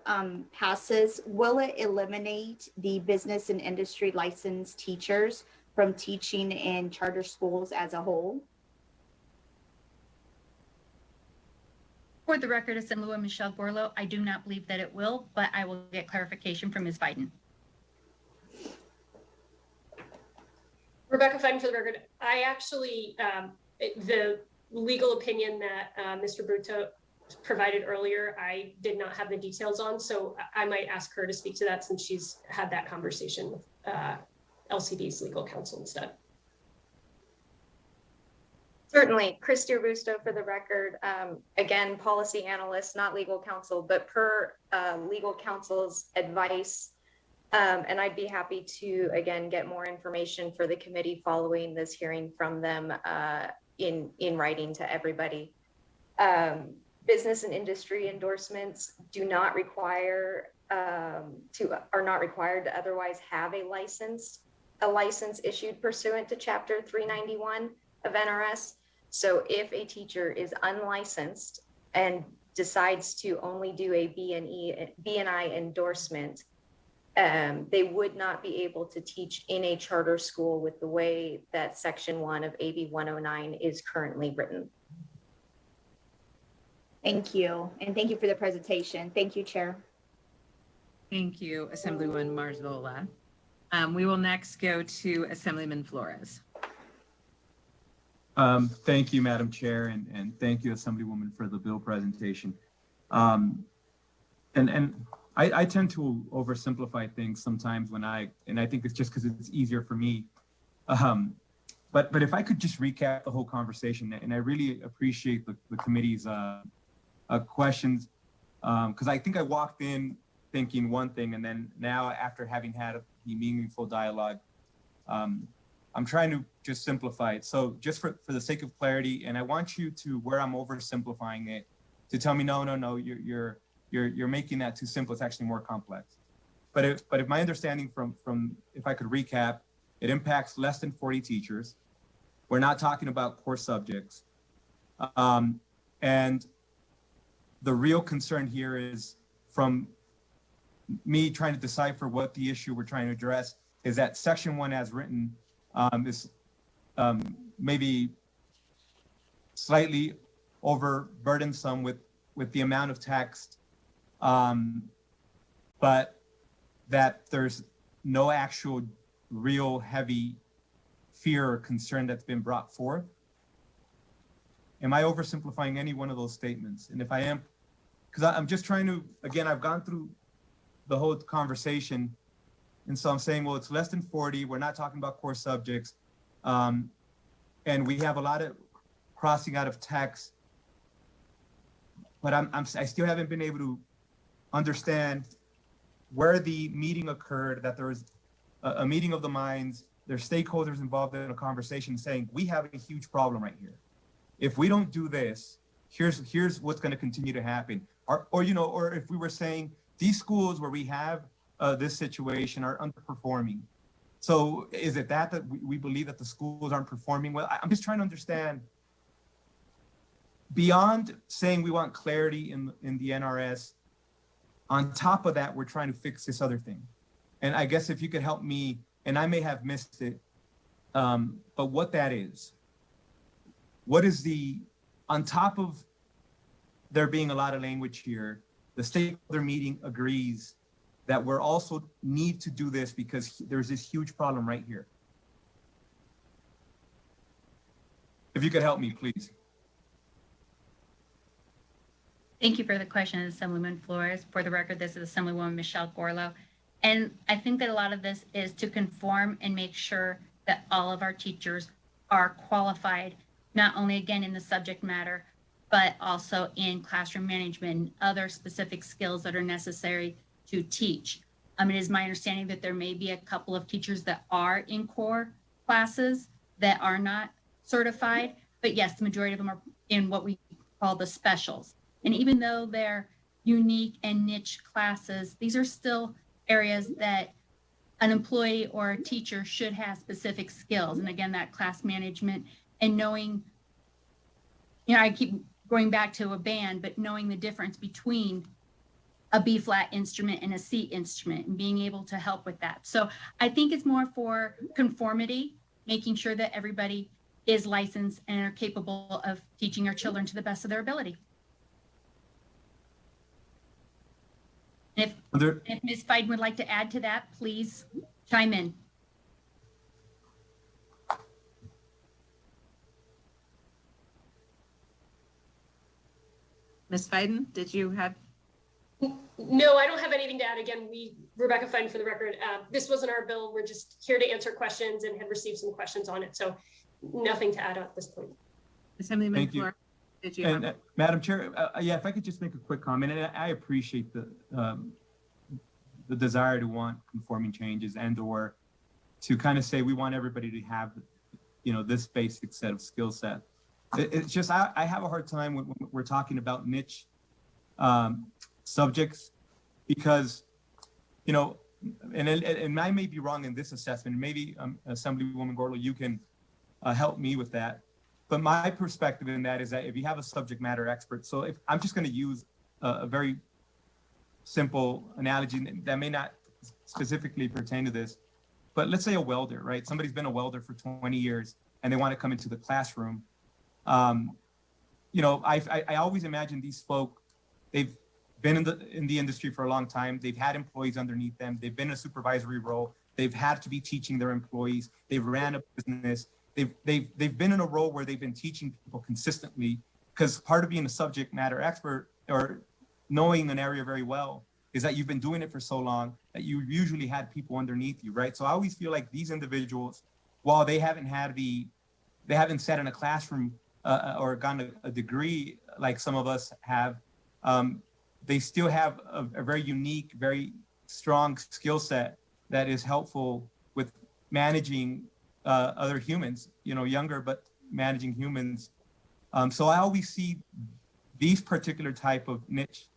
passes, will it eliminate the business and industry licensed teachers from teaching in charter schools as a whole? For the record, Assemblywoman Michelle Gorlow, I do not believe that it will, but I will get clarification from Ms. Biden. Rebecca Fiden for the record. I actually, the legal opinion that Mr. Bruto provided earlier, I did not have the details on, so I might ask her to speak to that since she's had that conversation with LCD's legal counsel instead. Certainly, Christy Robusto for the record. Again, policy analyst, not legal counsel, but per legal counsel's advice. And I'd be happy to, again, get more information for the committee following this hearing from them in writing to everybody. Business and industry endorsements do not require are not required to otherwise have a license issued pursuant to Chapter 391 of NRS. So if a teacher is unlicensed and decides to only do a B&I endorsement, they would not be able to teach in a charter school with the way that Section 1 of AB 109 is currently written. Thank you. And thank you for the presentation. Thank you, Chair. Thank you, Assemblywoman Marzola. We will next go to Assemblyman Flores. Thank you, Madam Chair, and thank you, Assemblywoman, for the bill presentation. And I tend to oversimplify things sometimes and I think it's just because it's easier for me. But if I could just recap the whole conversation, and I really appreciate the committee's questions, because I think I walked in thinking one thing, and then now after having had the meaningful dialogue, I'm trying to just simplify it. So just for the sake of clarity, and I want you to, where I'm oversimplifying it, to tell me, no, you're making that too simple. It's actually more complex. But if my understanding from if I could recap, it impacts less than 40 teachers. We're not talking about core subjects. And the real concern here is, from me trying to decipher what the issue we're trying to address, is that Section 1 as written is maybe slightly overburdensome with the amount of text, but that there's no actual real heavy fear or concern that's been brought forth. Am I oversimplifying any one of those statements? And if I am, because I'm just trying to, again, I've gone through the whole conversation, and so I'm saying, well, it's less than 40, we're not talking about core subjects, and we have a lot of crossing out of text, but I still haven't been able to understand where the meeting occurred, that there was a meeting of the minds, there's stakeholders involved in a conversation saying, we have a huge problem right here. If we don't do this, here's what's going to continue to happen. Or if we were saying, these schools where we have this situation are underperforming. So is it that we believe that the schools aren't performing well? I'm just trying to understand, beyond saying we want clarity in the NRS, on top of that, we're trying to fix this other thing. And I guess if you could help me, and I may have missed it, but what that is. What is the, on top of there being a lot of language here, the stakeholder meeting agrees that we're also need to do this because there's this huge problem right here. If you could help me, please. Thank you for the question, Assemblyman Flores. For the record, this is Assemblywoman Michelle Gorlow. And I think that a lot of this is to conform and make sure that all of our teachers are qualified, not only again in the subject matter, but also in classroom management and other specific skills that are necessary to teach. It is my understanding that there may be a couple of teachers that are in core classes that are not certified, but yes, the majority of them are in what we call the specials. And even though they're unique and niche classes, these are still areas that an employee or a teacher should have specific skills. And again, that class management and knowing, I keep going back to a band, but knowing the difference between a B flat instrument and a C instrument and being able to help with that. So I think it's more for conformity, making sure that everybody is licensed and are capable of teaching our children to the best of their ability. If Ms. Fiden would like to add to that, please chime in. Ms. Fiden, did you have? No, I don't have anything to add. Again, Rebecca Fiden for the record, this wasn't our bill. We're just here to answer questions and had received some questions on it. So nothing to add at this point. Assemblyman Thank you. Flores, did you have? And Madam Chair, yeah, if I could just make a quick comment, and I appreciate the desire to want conforming changes and or to kind of say we want everybody to have, this basic set of skill set. It's just I have a hard time when we're talking about niche subjects because, and I may be wrong in this assessment. Maybe Assemblywoman Gorlo, you can help me with that. But my perspective in that is that if you have a subject matter expert, so if I'm just going to use a very simple analogy that may not specifically pertain to this, but let's say a welder, right? Somebody's been a welder for 20 years and they want to come into the classroom. I always imagine these folk, they've been in the industry for a long time. They've had employees underneath them. They've been in a supervisory role. They've had to be teaching their employees. They've ran a business. They've been in a role where they've been teaching people consistently, because part of being a subject matter expert or knowing an area very well is that you've been doing it for so long that you usually had people underneath you, right? So I always feel like these individuals, while they haven't sat in a classroom or gotten a degree like some of us have, they still have a very unique, very strong skill set that is helpful with managing other humans, younger, but managing humans. So I always see these particular type of niche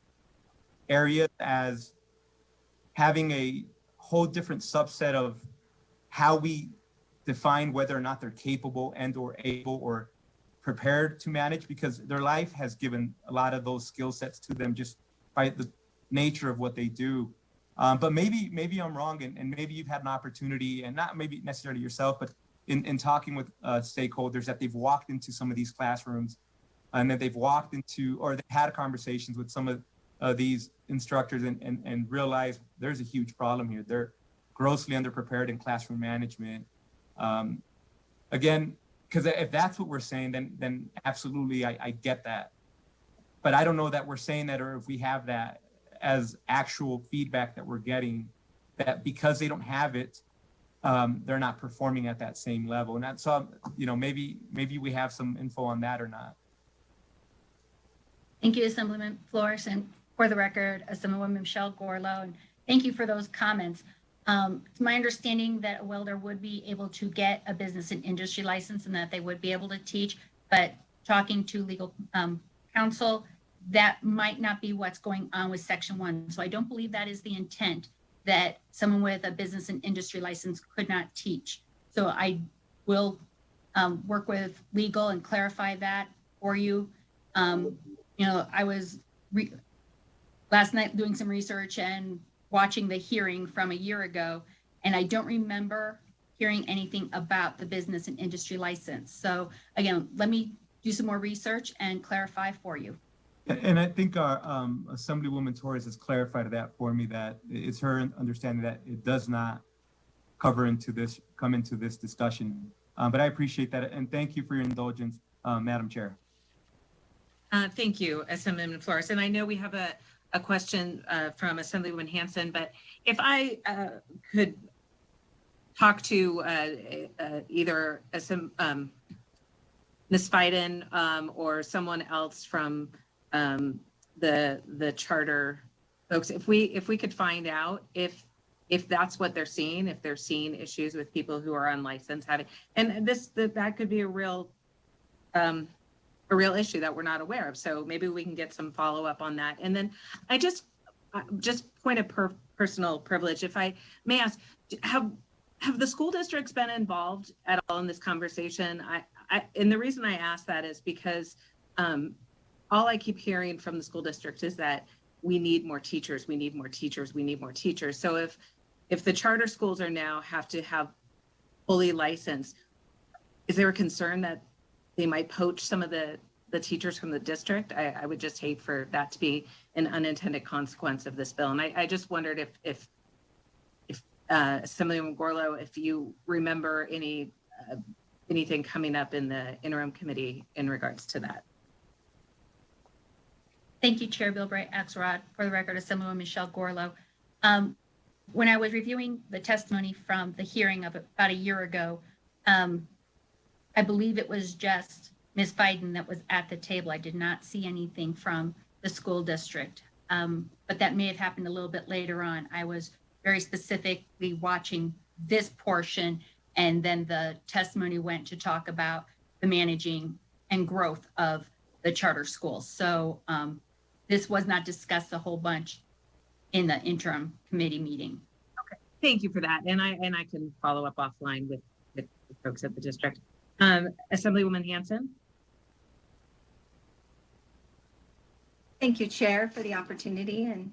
areas as having a whole different subset of how we define whether or not they're capable and or able or prepared to manage, because their life has given a lot of those skill sets to them just by the nature of what they do. But maybe I'm wrong, and maybe you've had an opportunity, and not maybe necessarily yourself, but in talking with stakeholders, that they've walked into some of these classrooms and that they've walked into, or they had conversations with some of these instructors and realized there's a huge problem here. They're grossly underprepared in classroom management. Again, because if that's what we're saying, then absolutely I get that. But I don't know that we're saying that, or if we have that as actual feedback that we're getting, that because they don't have it, they're not performing at that same level. And that's, maybe we have some info on that or not. Thank you, Assemblyman Flores, and for the record, Assemblywoman Michelle Gorlo, and thank you for those comments. It's my understanding that a welder would be able to get a business and industry license and that they would be able to teach, but talking to legal counsel, that might not be what's going on with Section 1. So I don't believe that is the intent, that someone with a business and industry license could not teach. So I will work with legal and clarify that for you. I was last night doing some research and watching the hearing from a year ago, and I don't remember hearing anything about the business and industry license. So again, let me do some more research and clarify for you. And I think our Assemblywoman Torres has clarified that for me, that it's her understanding that it does not come into this discussion. But I appreciate that, and thank you for your indulgence, Madam Chair. Thank you, Assemblyman Flores. And I know we have a question from Assemblywoman Hansen, but if I could talk to either Ms. Fiden or someone else from the charter folks, if we could find out if that's what they're seeing, if they're seeing issues with people who are unlicensed having, and that could be a real issue that we're not aware of. So maybe we can get some follow up on that. And then I just point of personal privilege, if I may ask, have the school districts been involved at all in this conversation? And the reason I ask that is because all I keep hearing from the school districts is that we need more teachers, we need more teachers, we need more teachers. So if the charter schools are now have to have fully licensed, is there a concern that they might poach some of the teachers from the district? I would just hate for that to be an unintended consequence of this bill. And I just wondered if Assemblywoman Gorlo, if you remember anything coming up in the interim committee in regards to that. Thank you, Chair Bilbray Axelrod. For the record, Assemblywoman Michelle Gorlo. When I was reviewing the testimony from the hearing of about a year ago, I believe it was just Ms. Fiden that was at the table. I did not see anything from the school district. But that may have happened a little bit later on. I was very specifically watching this portion, and then the testimony went to talk about the managing and growth of the charter schools. So this was not discussed a whole bunch in the interim committee meeting. Thank you for that. And I can follow up offline with the folks at the district. Assemblywoman Hanson. Thank you, Chair, for the opportunity, and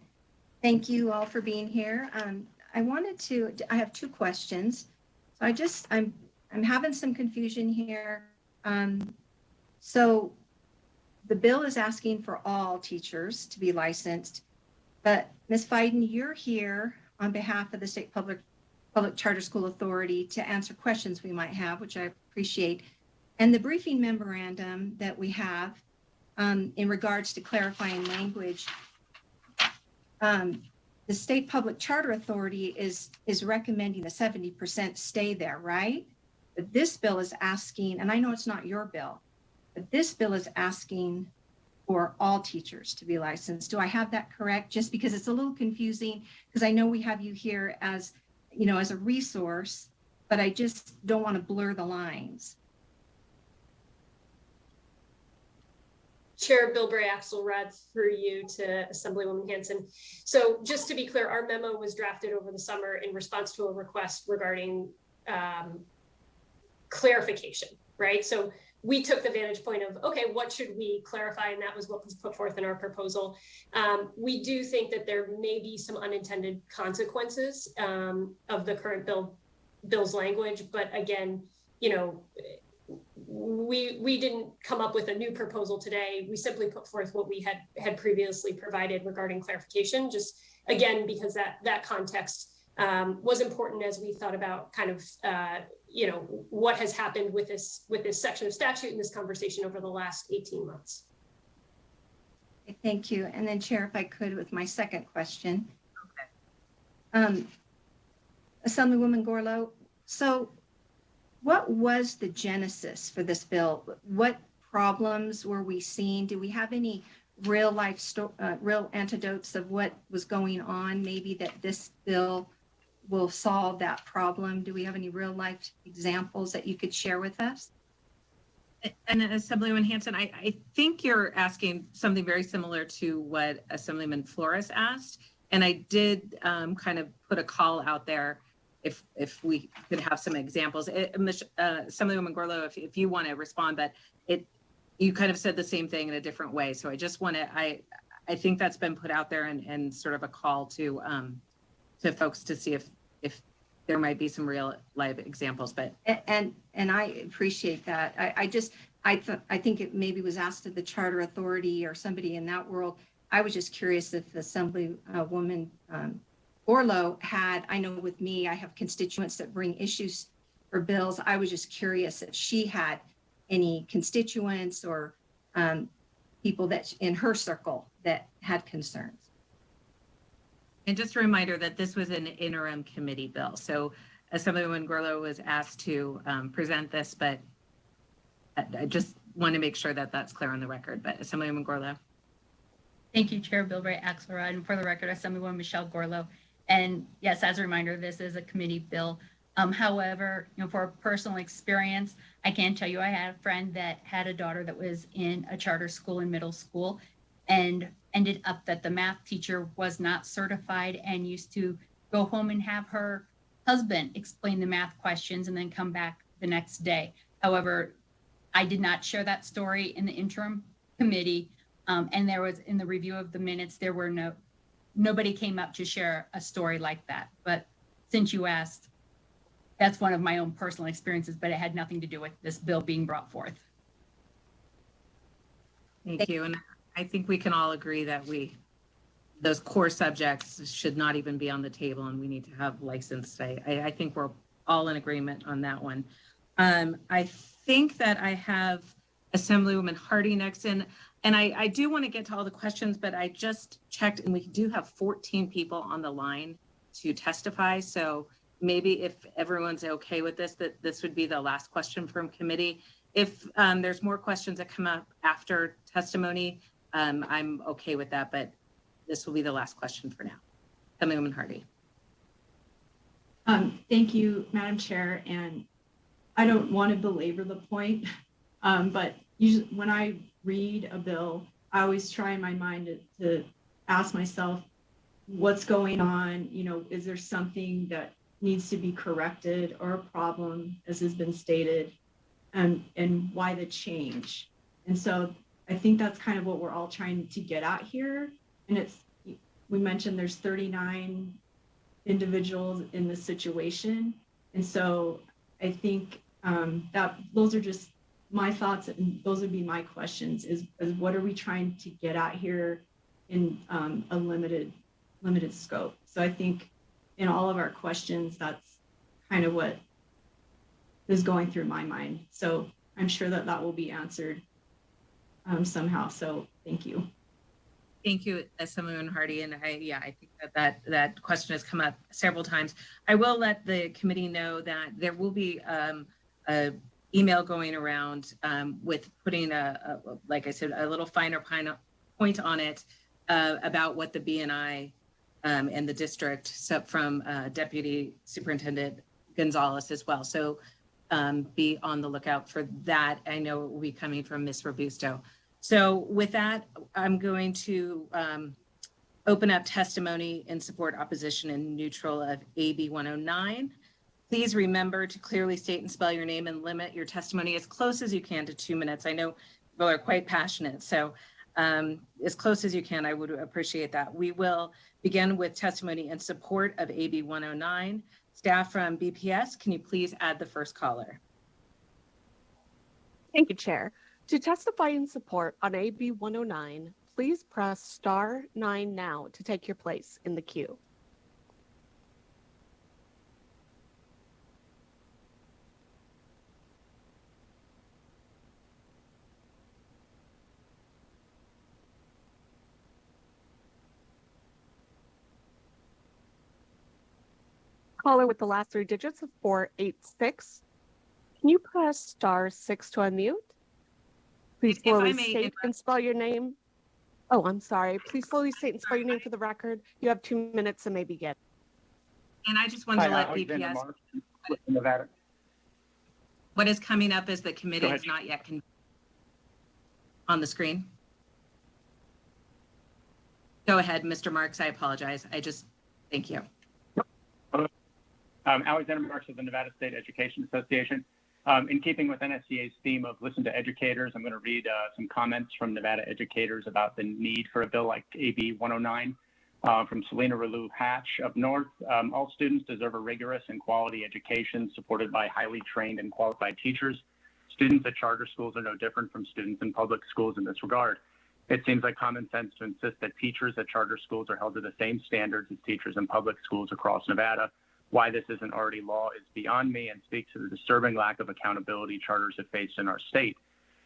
thank you all for being here. I have two questions. So I'm having some confusion here. So the bill is asking for all teachers to be licensed, but Ms. Fiden, you're here on behalf of the State Public Charter School Authority to answer questions we might have, which I appreciate. And the briefing memorandum that we have in regards to clarifying language, the State Public Charter Authority is recommending a 70% stay there, right? But this bill is asking, and I know it's not your bill, but this bill is asking for all teachers to be licensed. Do I have that correct? Just because it's a little confusing, because I know we have you here as, you know, as a resource, but I just don't want to blur the lines. Chair Bilbray Axelrod, through you to Assemblywoman Hanson. So just to be clear, our memo was drafted over the summer in response to a request regarding clarification, right? So we took the vantage point of, okay, what should we clarify? And that was what was put forth in our proposal. We do think that there may be some unintended consequences of the current bill's language, but again, you know, we didn't come up with a new proposal today. We simply put forth what we had previously provided regarding clarification, just again, because that context was important as we thought about kind of, you know, what has happened with this section of statute and this conversation over the last 18 months. Okay, thank you. And then Chair, if I could, with my second question. Okay. Assemblywoman Gorlow, so what was the genesis for this bill? What problems were we seeing? Do we have any real life, real antidotes of what was going on? Maybe that this bill will solve that problem. Do we have any real life examples that you could share with us? And Assemblywoman Hanson, I think you're asking something very similar to what Assemblyman Flores asked. And I did kind of put a call out there if we could have some examples. Assemblywoman Gorlow, if you want to respond, but you kind of said the same thing in a different way. So I just want to, I think that's been put out there and sort of a call to folks to see if there might be some real live examples. But and I appreciate that. I think it maybe was asked of the Charter Authority or somebody in that world. I was just curious if the Assemblywoman Gorlow had, I know with me, I have constituents that bring issues for bills. I was just curious if she had any constituents or people that in her circle that had concerns. And just a reminder that this was an interim committee bill. So Assemblywoman Gorlow was asked to present this, but I just want to make sure that that's clear on the record. But Assemblywoman Gorlow. Thank you, Chair Bilbray Axelrod. And for the record, Assemblywoman Michelle Gorlow. And yes, as a reminder, this is a committee bill. However, you know, for personal experience, I can tell you I had a friend that had a daughter that was in a charter school in middle school and ended up that the math teacher was not certified and used to go home and have her husband explain the math questions and then come back the next day. However, I did not share that story in the interim committee. And there was, in the review of the minutes, there were nobody came up to share a story like that. But since you asked, that's one of my own personal experiences, but it had nothing to do with this bill being brought forth. Thank you. And I think we can all agree that those core subjects should not even be on the table and we need to have licensed. I think we're all in agreement on that one. I think that I have Assemblywoman Hardy next in. And I do want to get to all the questions, but I just checked and we do have 14 people on the line to testify. So maybe if everyone's okay with this, that this would be the last question from committee. if there's more questions that come up after testimony, I'm okay with that, but this will be the last question for now. Assemblywoman Hardy. Thank you, Madam Chair, and I don't want to belabor the point, but usually when I read a bill, I always try in my mind to ask myself, what's going on? You know, is there something that needs to be corrected or a problem, as has been stated, and why the change? And so I think that's kind of what we're all trying to get at here. And we mentioned there's 39 individuals in this situation. And so I think that those are just my thoughts, and those would be my questions is what are we trying to get at here in a limited scope? So I think in all of our questions, that's kind of what is going through my mind. So I'm sure that will be answered somehow. So thank you. Thank you, Assemblywoman Hardy. And I think that question has come up several times. I will let the committee know that there will be a email going around with putting like I said, a little finer point on it about what the BNI and the district from Deputy Superintendent Gonzalez as well. So be on the lookout for that. I know it will be coming from Ms. Robusto. So with that, I'm going to open up testimony in support, opposition, and neutral of AB 109. Please remember to clearly state and spell your name and limit your testimony as close as you can to 2 minutes. I know people are quite passionate, so as close as you can, I would appreciate that. We will begin with testimony in support of AB 109. Staff from BPS, can you please add the first caller? Thank you, Chair. To testify in support on AB 109, please press *9 now to take your place in the queue. Caller with the last 3 digits of 486. Can you press *6 to unmute? Please slowly state and spell your name. Oh, I'm sorry. Please slowly state and spell your name for the record. You have 2 minutes and may begin. And I just wanted to let BPS. Nevada. What is coming up is the committee is not yet on the screen. Go ahead, Mr. Marks. I apologize. Thank you. Alexander Marks of the Nevada State Education Association. In keeping with NSCA's theme of listen to educators, I'm going to read some comments from Nevada educators about the need for a bill like AB 109 from Selena Relu Hatch up north. All students deserve a rigorous and quality education supported by highly trained and qualified teachers. Students at charter schools are no different from students in public schools in this regard. It seems like common sense to insist that teachers at charter schools are held to the same standards as teachers in public schools across Nevada. Why this isn't already law is beyond me and speaks to the disturbing lack of accountability charters have faced in our state.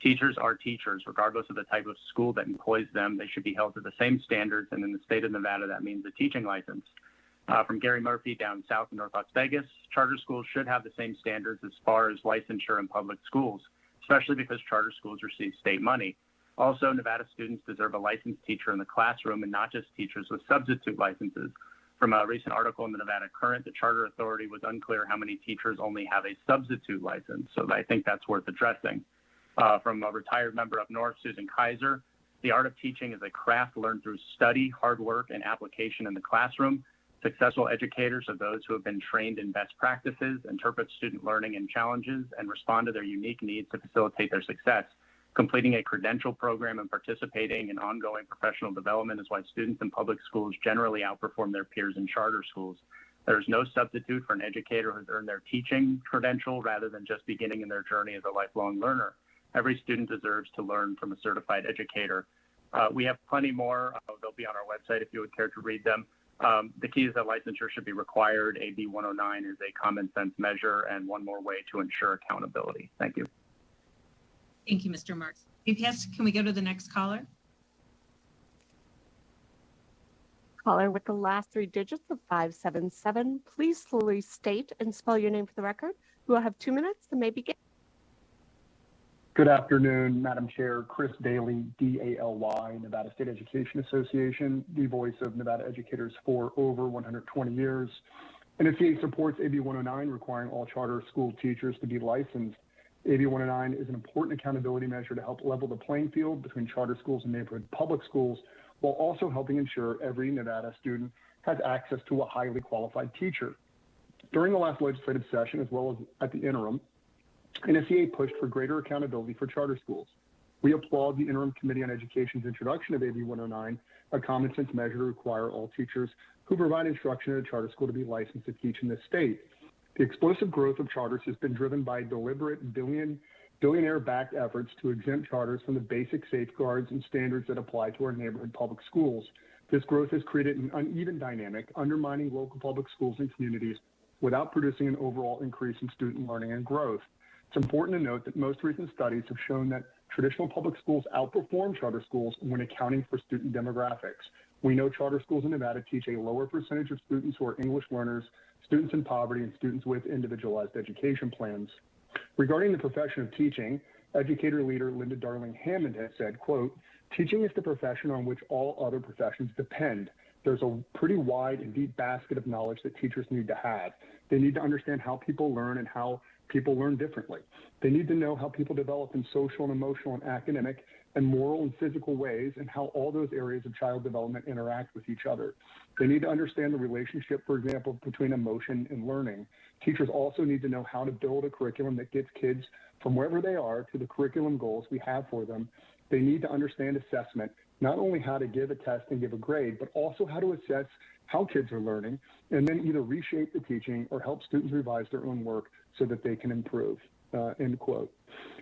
Teachers are teachers, regardless of the type of school that employs them. They should be held to the same standards, and in the state of Nevada, that means a teaching license. From Gary Murphy down south in North Las Vegas, charter schools should have the same standards as far as licensure in public schools, especially because charter schools receive state money. Also, Nevada students deserve a licensed teacher in the classroom and not just teachers with substitute licenses. From a recent article in the Nevada Current, the Charter Authority was unclear how many teachers only have a substitute license, so I think that's worth addressing. From a retired member up north, Susan Kaiser, the art of teaching is a craft learned through study, hard work, and application in the classroom. Successful educators are those who have been trained in best practices, interpret student learning and challenges, and respond to their unique needs to facilitate their success. Completing a credential program and participating in ongoing professional development is why students in public schools generally outperform their peers in charter schools. There is no substitute for an educator who's earned their teaching credential rather than just beginning in their journey as a lifelong learner. Every student deserves to learn from a certified educator. We have plenty more. They'll be on our website if you would care to read them. The key is that licensure should be required. AB 109 is a common sense measure and one more way to ensure accountability. Thank you. Thank you, Mr. Marks. BPS, can we go to the next caller? Caller with the last 3 digits of 577, please slowly state and spell your name for the record. You will have 2 minutes and may begin. Good afternoon, Madam Chair. Chris Daly, D-A-L-Y, Nevada State Education Association, the voice of Nevada educators for over 120 years. NSCA supports AB 109, requiring all charter school teachers to be licensed. AB 109 is an important accountability measure to help level the playing field between charter schools and neighborhood public schools, while also helping ensure every Nevada student has access to a highly qualified teacher. During the last legislative session, as well as at the interim, NSCA pushed for greater accountability for charter schools. We applaud the Interim Committee on Education's introduction of AB 109, a common sense measure to require all teachers who provide instruction at a charter school to be licensed to teach in this state. The explosive growth of charters has been driven by deliberate billionaire-backed efforts to exempt charters from the basic safeguards and standards that apply to our neighborhood public schools. This growth has created an uneven dynamic, undermining local public schools and communities without producing an overall increase in student learning and growth. It's important to note that most recent studies have shown that traditional public schools outperform charter schools when accounting for student demographics. We know charter schools in Nevada teach a lower percentage of students who are English learners, students in poverty, and students with individualized education plans. Regarding the profession of teaching, educator leader Linda Darling Hammond has said, quote, "Teaching is the profession on which all other professions depend. There's a pretty wide and deep basket of knowledge that teachers need to have. They need to understand how people learn and how people learn differently. They need to know how people develop in social and emotional and academic and moral and physical ways, and how all those areas of child development interact with each other. They need to understand the relationship, for example, between emotion and learning. Teachers also need to know how to build a curriculum that gets kids from wherever they are to the curriculum goals we have for them. They need to understand assessment, not only how to give a test and give a grade, but also how to assess how kids are learning, and then either reshape the teaching or help students revise their own work so that they can improve," end quote.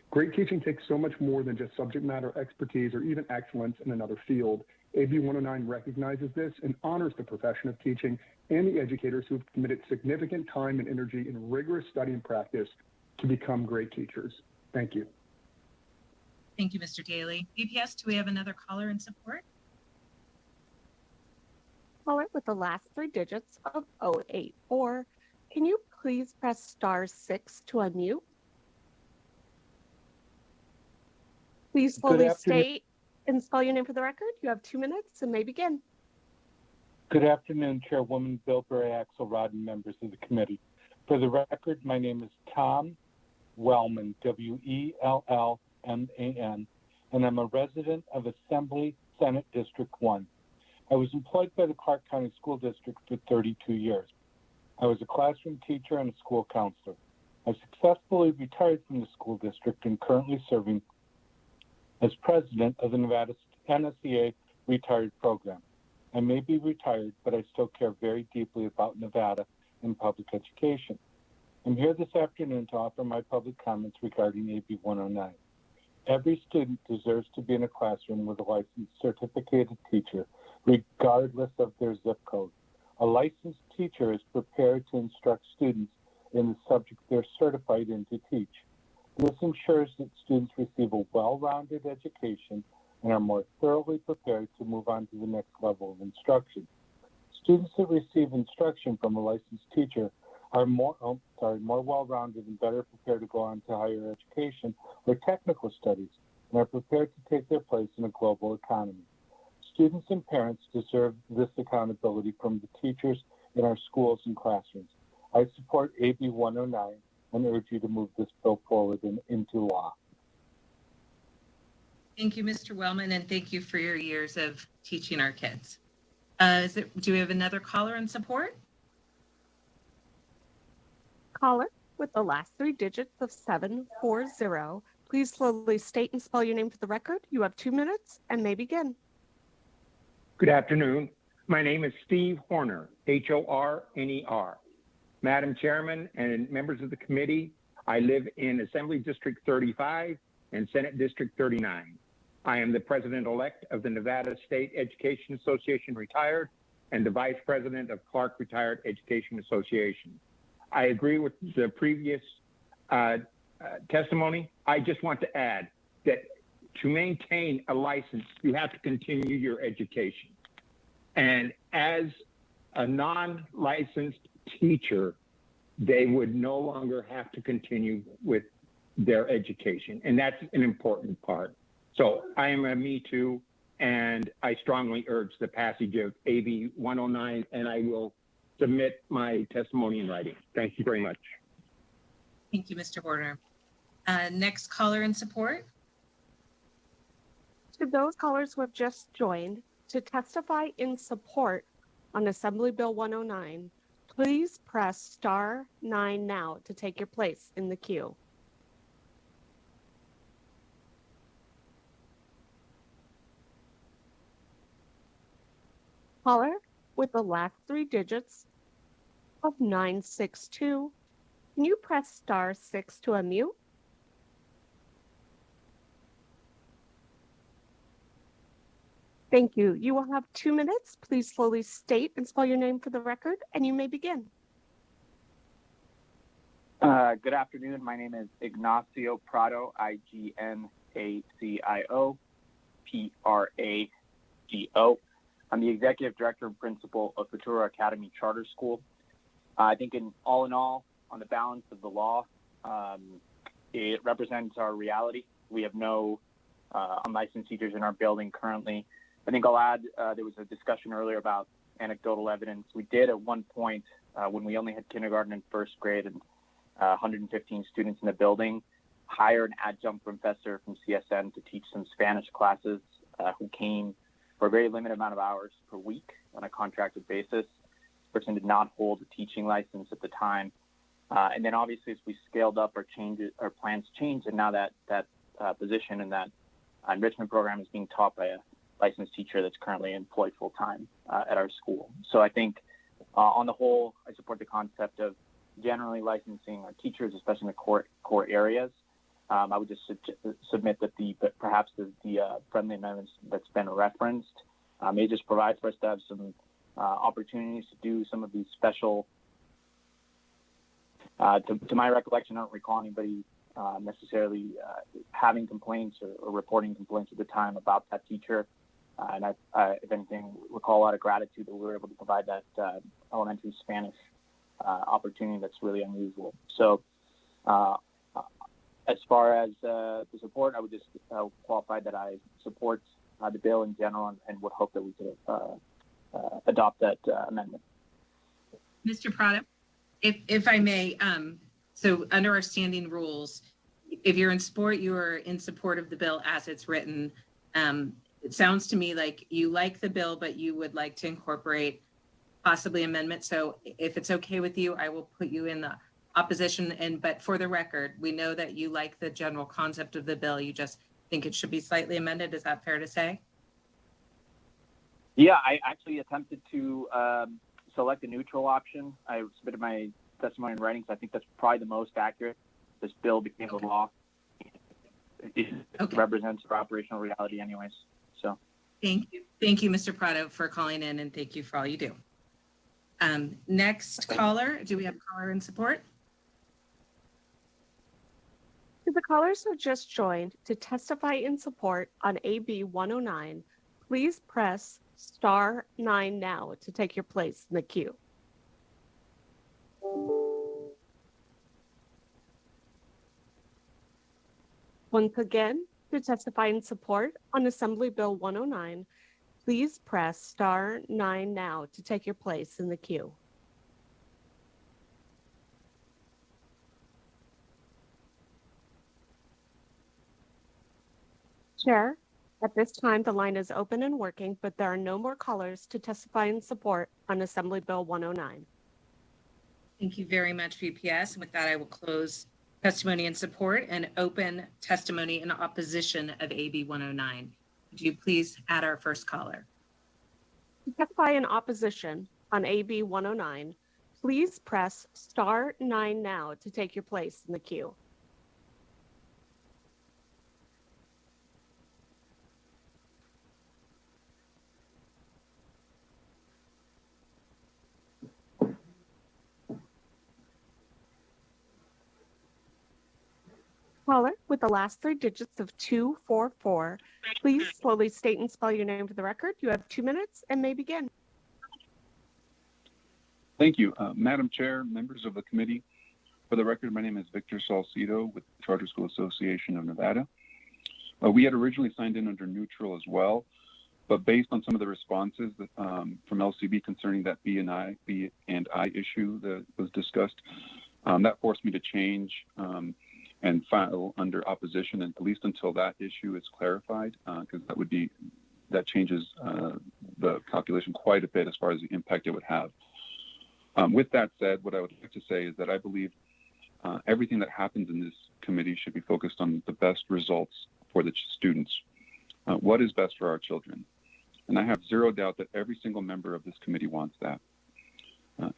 Great teaching takes so much more than just subject matter expertise or even excellence in another field. AB 109 recognizes this and honors the profession of teaching and the educators who have committed significant time and energy in rigorous study and practice to become great teachers. Thank you. Thank you, Mr. Daly. BPS, do we have another caller in support? Caller with the last three digits of 084. Can you please press *6 to unmute? Please slowly state and spell your name for the record. You have 2 minutes and may begin. Good afternoon, Chairwoman Bilberry Axelrod and members of the committee. For the record, my name is Tom Wellman, W-E-L-L-M-A-N, and I'm a resident of Assembly Senate District 1. I was employed by the Clark County School District for 32 years. I was a classroom teacher and a school counselor. I successfully retired from the school district and currently serving as president of the Nevada NSCA Retired Program. I may be retired, but I still care very deeply about Nevada and public education. I'm here this afternoon to offer my public comments regarding AB 109. Every student deserves to be in a classroom with a licensed certificated teacher, regardless of their zip code. A licensed teacher is prepared to instruct students in the subject they're certified in to teach. This ensures that students receive a well-rounded education and are more thoroughly prepared to move on to the next level of instruction. Students that receive instruction from a licensed teacher are more well-rounded and better prepared to go on to higher education or technical studies and are prepared to take their place in a global economy. Students and parents deserve this accountability from the teachers in our schools and classrooms. I support AB 109 and urge you to move this bill forward and into law. Thank you, Mr. Wellman, and thank you for your years of teaching our kids. Do we have another caller in support? Caller with the last three digits of 740. Please slowly state and spell your name for the record. You have 2 minutes and may begin. Good afternoon. My name is Steve Horner, H-O-R-N-E-R. Madam Chairman and members of the committee, I live in Assembly District 35 and Senate District 39. I am the president-elect of the Nevada State Education Association Retired and the vice president of Clark Retired Education Association. I agree with the previous testimony. I just want to add that to maintain a license, you have to continue your education. And as a non-licensed teacher, they would no longer have to continue with their education. And that's an important part. So I am a Me Too, and I strongly urge the passage of AB 109, and I will submit my testimony in writing. Thank you very much. Thank you, Mr. Horner. Next caller in support. To those callers who have just joined, to testify in support on Assembly Bill 109, please press star 9 now to take your place in the queue. Caller with the last 3 digits of 962, can you press star 6 to unmute? Thank you. You will have 2 minutes. Please slowly state and spell your name for the record, and you may begin. Good afternoon. My name is Ignacio Prado, Ignacio Prado. I'm the Executive Director and Principal of Futuro Academy Charter School. I think in all, on the balance of the law, it represents our reality. We have no unlicensed teachers in our building currently. I think I'll add, there was a discussion earlier about anecdotal evidence. We did at one point, when we only had kindergarten and first grade and 115 students in the building, hire an adjunct professor from CSN to teach some Spanish classes who came for a very limited amount of hours per week on a contracted basis. This person did not hold a teaching license at the time. And then obviously as we scaled up, our plans changed, and now that position and that enrichment program is being taught by a licensed teacher that's currently employed full-time at our school. So I think on the whole, I support the concept of generally licensing our teachers, especially in the core areas. I would just submit that perhaps the friendly amendments that's been referenced may just provide for us to have some opportunities to do some of these special, to my recollection, I don't recall anybody necessarily having complaints or reporting complaints at the time about that teacher. And I, if anything, recall a lot of gratitude that we were able to provide that elementary Spanish opportunity that's really unusual. So as far as the support, I would just qualify that I support the bill in general and would hope that we could adopt that amendment. Mr. Prado, if I may, so under our standing rules, if you're in support, you are in support of the bill as it's written. It sounds to me like you like the bill, but you would like to incorporate possibly amendments. So if it's okay with you, I will put you in the opposition. But for the record, we know that you like the general concept of the bill. You just think it should be slightly amended. Is that fair to say? Yeah, I actually attempted to select a neutral option. I submitted my testimony in writing, so I think that's probably the most accurate. This bill became a law. It represents our operational reality anyways. So thank you. Thank you, Mr. Prado, for calling in, and thank you for all you do. Next caller, do we have a caller in support? To the callers who just joined, to testify in support on AB 109, please press star 9 now to take your place in the queue. Once again, to testify in support on Assembly Bill 109, please press star 9 now to take your place in the queue. Chair, at this time, the line is open and working, but there are no more callers to testify in support on Assembly Bill 109. Thank you very much, VPS. With that, I will close testimony in support and open testimony in opposition of AB 109. Would you please add our first caller? To testify in opposition on AB 109, please press star 9 now to take your place in the queue. Caller with the last 3 digits of 244, please slowly state and spell your name for the record. You have 2 minutes and may begin. Thank you. Madam Chair, members of the committee, For the record, my name is Victor Salcido with the Charter School Association of Nevada. We had originally signed in under neutral as well, but based on some of the responses from LCB concerning that B and I issue that was discussed, that forced me to change and file under opposition, and at least until that issue is clarified, because that changes the calculation quite a bit as far as the impact it would have. With that said, what I would like to say is that I believe everything that happens in this committee should be focused on the best results for the students. What is best for our children? And I have zero doubt that every single member of this committee wants that.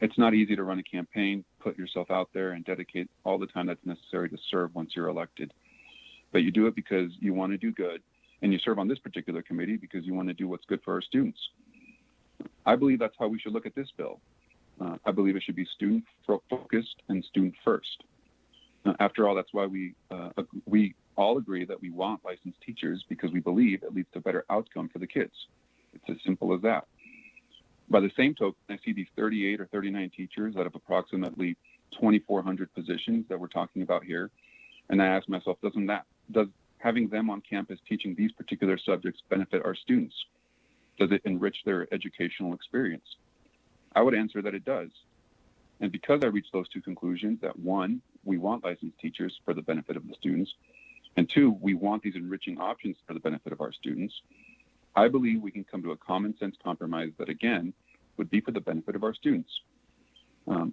It's not easy to run a campaign, put yourself out there, and dedicate all the time that's necessary to serve once you're elected. But you do it because you want to do good, and you serve on this particular committee because you want to do what's good for our students. I believe that's how we should look at this bill. I believe it should be student-focused and student-first. After all, that's why we all agree that we want licensed teachers, because we believe it leads to a better outcome for the kids. It's as simple as that. By the same token, I see these 38 or 39 teachers out of approximately 2,400 positions that we're talking about here, and I ask myself, does having them on campus teaching these particular subjects benefit our students? Does it enrich their educational experience? I would answer that it does. And because I reached those two conclusions, that one, we want licensed teachers for the benefit of the students, and two, we want these enriching options for the benefit of our students, I believe we can come to a common sense compromise that, again, would be for the benefit of our students.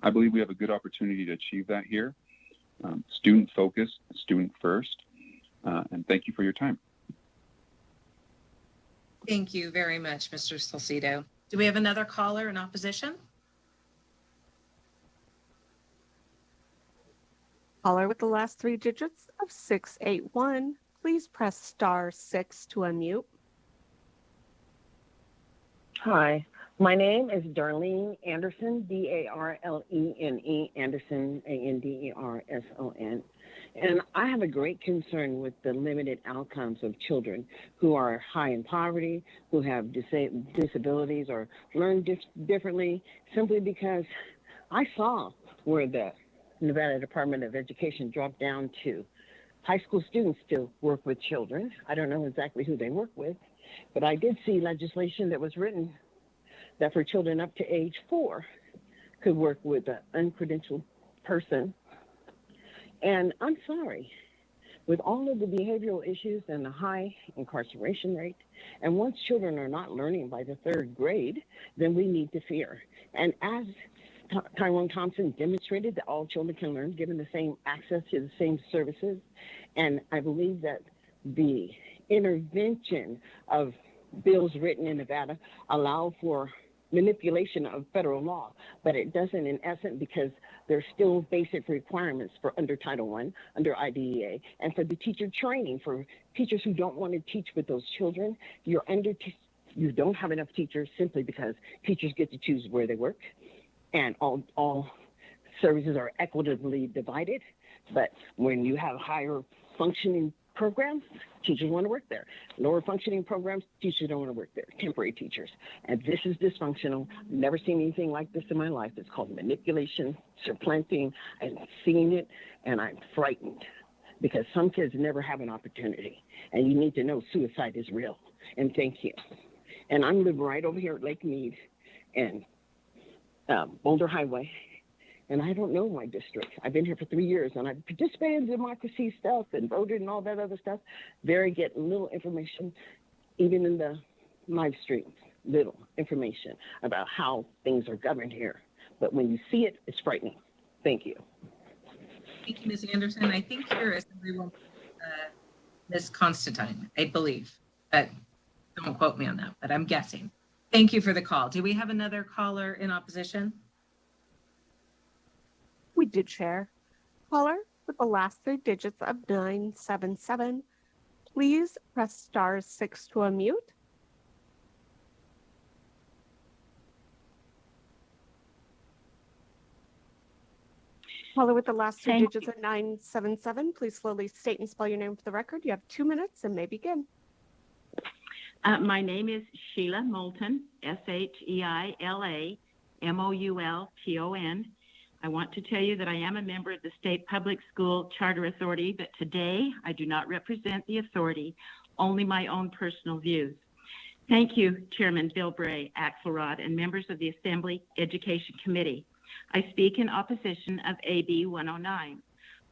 I believe we have a good opportunity to achieve that here. Student focused, student first, and thank you for your time. Thank you very much, Mr. Salcido. Do we have another caller in opposition? Caller with the last three digits of 681, please press star 6 to unmute. Hi, my name is Darlene Anderson, D-A-R-L-E-N-E, Anderson, A-N-D-E-R-S-O-N. And I have a great concern with the limited outcomes of children who are high in poverty, who have disabilities or learn differently, simply because I saw where the Nevada Department of Education dropped down to high school students to work with children. I don't know exactly who they work with, but I did see legislation that was written that for children up to age 4 could work with an uncredentialed person. And I'm sorry, with all of the behavioral issues and the high incarceration rate, and once children are not learning by the 3rd grade, then we need to fear. And as Tyrone Thompson demonstrated, that all children can learn given the same access to the same services. And I believe that the intervention of bills written in Nevada allow for manipulation of federal law, but it doesn't in essence, because there's still basic requirements for under Title I, under IDEA, and for the teacher training for teachers who don't want to teach with those children. You don't have enough teachers simply because teachers get to choose where they work, and all services are equitably divided. But when you have higher functioning programs, teachers want to work there. Lower functioning programs, teachers don't want to work there. Temporary teachers. And this is dysfunctional. I've never seen anything like this in my life. It's called manipulation, supplanting. I've seen it, and I'm frightened because some kids never have an opportunity. And you need to know suicide is real. And thank you. And I'm living right over here at Lake Mead and Boulder Highway. And I don't know my district. I've been here for 3 years, and I've participated in democracy stuff and voted and all that other stuff. Get little information, even in the live streams, little information about how things are governed here. But when you see it, it's frightening. Thank you. Thank you, Ms. Anderson. I think your Assemblywoman, Ms. Constantine, I believe, but don't quote me on that, but I'm guessing. Thank you for the call. Do we have another caller in opposition? We did, Chair. Caller with the last three digits of 977, please press star 6 to unmute. Caller with the last three digits of 977, please slowly state and spell your name for the record. You have 2 minutes and may begin. My name is Sheila Moulton, S-H-E-I-L-A-M-O-U-L-T-O-N. I want to tell you that I am a member of the State Public School Charter Authority, but today I do not represent the authority, only my own personal views. Thank you, Chairman Bill Bray, Axelrod, and members of the Assembly Education Committee. I speak in opposition of AB 109.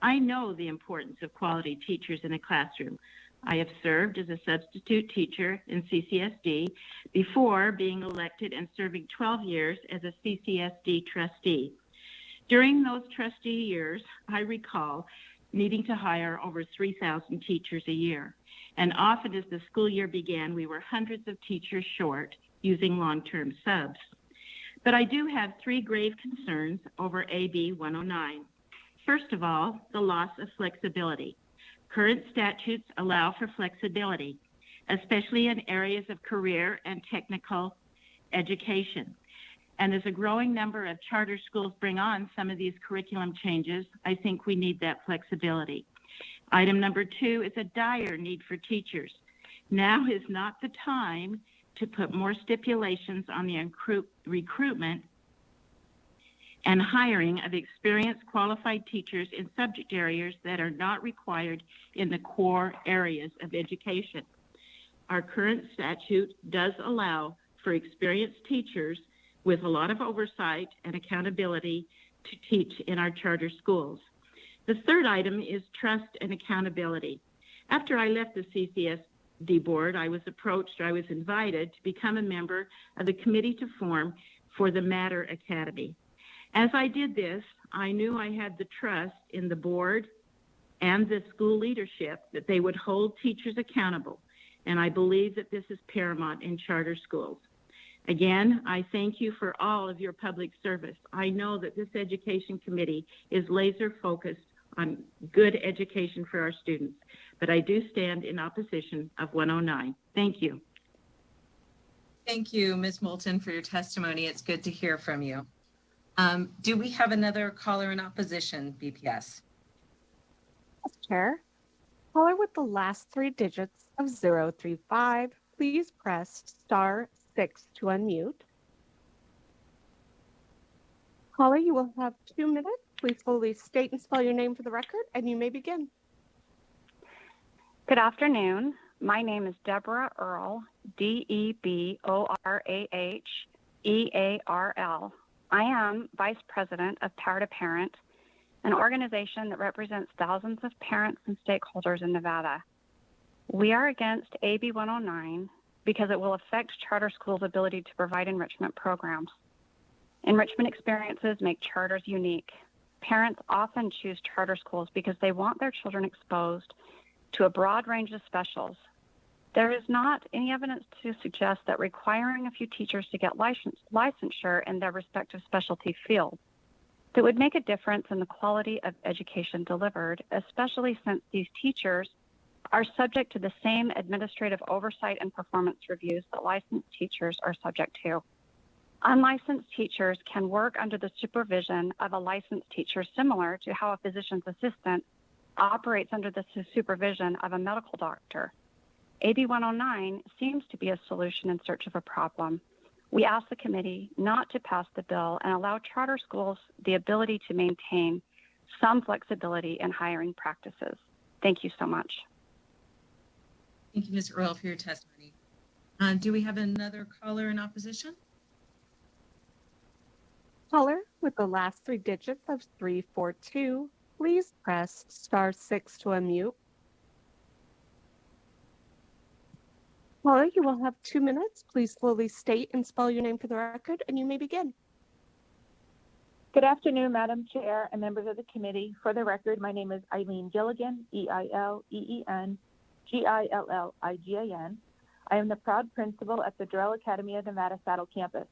I know the importance of quality teachers in a classroom. I have served as a substitute teacher in CCSD before being elected and serving 12 years as a CCSD trustee. During those trustee years, I recall needing to hire over 3,000 teachers a year. And often as the school year began, we were hundreds of teachers short using long-term subs. But I do have three grave concerns over AB 109. First of all, the loss of flexibility. Current statutes allow for flexibility, especially in areas of career and technical education. And as a growing number of charter schools bring on some of these curriculum changes, I think we need that flexibility. Item number 2 is a dire need for teachers. Now is not the time to put more stipulations on the recruitment and hiring of experienced qualified teachers in subject areas that are not required in the core areas of education. Our current statute does allow for experienced teachers with a lot of oversight and accountability to teach in our charter schools. The third item is trust and accountability. After I left the CCSD board, I was invited to become a member of the committee to form for the Matter Academy. As I did this, I knew I had the trust in the board and the school leadership that they would hold teachers accountable, and I believe that this is paramount in charter schools. Again, I thank you for all of your public service. I know that this education committee is laser focused on good education for our students, but I do stand in opposition of 109. Thank you. Thank you, Ms. Moulton, for your testimony. It's good to hear from you. Do we have another caller in opposition, BPS? Yes, Chair. Caller with the last three digits of 035, please press *6 to unmute. Caller, you will have 2 minutes. Please fully state and spell your name for the record, and you may begin. Good afternoon. My name is Deborah Earl, DeborahEarl. I am Vice President of Power to Parent, an organization that represents thousands of parents and stakeholders in Nevada. We are against AB 109 because it will affect charter schools' ability to provide enrichment programs. Enrichment experiences make charters unique. Parents often choose charter schools because they want their children exposed to a broad range of specials. There is not any evidence to suggest that requiring a few teachers to get licensure in their respective specialty fields that would make a difference in the quality of education delivered, especially since these teachers are subject to the same administrative oversight and performance reviews that licensed teachers are subject to. Unlicensed teachers can work under the supervision of a licensed teacher, similar to how a physician's assistant operates under the supervision of a medical doctor. AB 109 seems to be a solution in search of a problem. We ask the committee not to pass the bill and allow charter schools the ability to maintain some flexibility in hiring practices. Thank you so much. Thank you, Ms. Earl, for your testimony. Do we have another caller in opposition? Caller with the last three digits of 342, please press *6 to unmute. Caller, you will have 2 minutes. Please slowly state and spell your name for the record, and you may begin. Good afternoon, Madam Chair and members of the committee. For the record, my name is Eileen Gilligan, EILEEN, GILLIGAN. I am the proud principal at the Durrell Academy of Nevada Saddle Campus.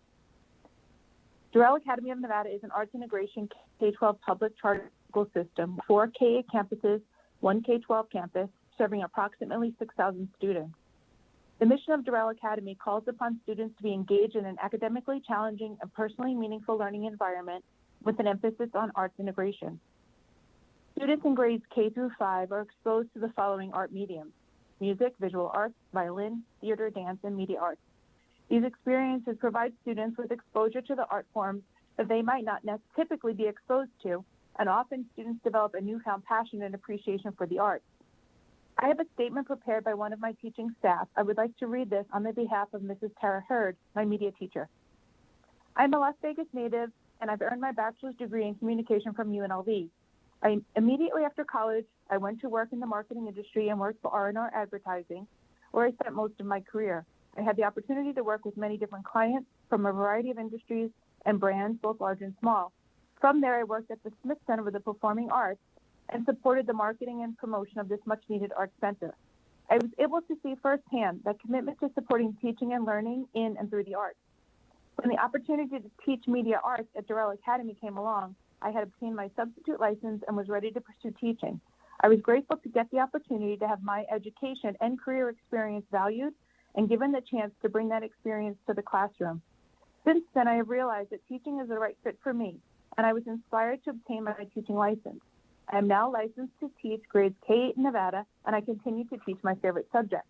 Durrell Academy of Nevada is an arts integration K-12 public charter school system, 4 K campuses, 1 K-12 campus, serving approximately 6,000 students. The mission of Durrell Academy calls upon students to be engaged in an academically challenging and personally meaningful learning environment with an emphasis on arts integration. Students in grades K through 5 are exposed to the following art mediums: music, visual arts, violin, theater, dance, and media arts. These experiences provide students with exposure to the art forms that they might not typically be exposed to, and often students develop a newfound passion and appreciation for the arts. I have a statement prepared by one of my teaching staff. I would like to read this on the behalf of Mrs. Tara Hurd, my media teacher. I'm a Las Vegas native, and I've earned my bachelor's degree in communication from UNLV. Immediately after college, I went to work in the marketing industry and worked for R&R Advertising, where I spent most of my career. I had the opportunity to work with many different clients from a variety of industries and brands, both large and small. From there, I worked at the Smith Center for the Performing Arts and supported the marketing and promotion of this much-needed art center. I was able to see firsthand the commitment to supporting teaching and learning in and through the arts. When the opportunity to teach media arts at Durrell Academy came along, I had obtained my substitute license and was ready to pursue teaching. I was grateful to get the opportunity to have my education and career experience valued and given the chance to bring that experience to the classroom. Since then, I have realized that teaching is the right fit for me, and I was inspired to obtain my teaching license. I am now licensed to teach grades K-8 in Nevada, and I continue to teach my favorite subject.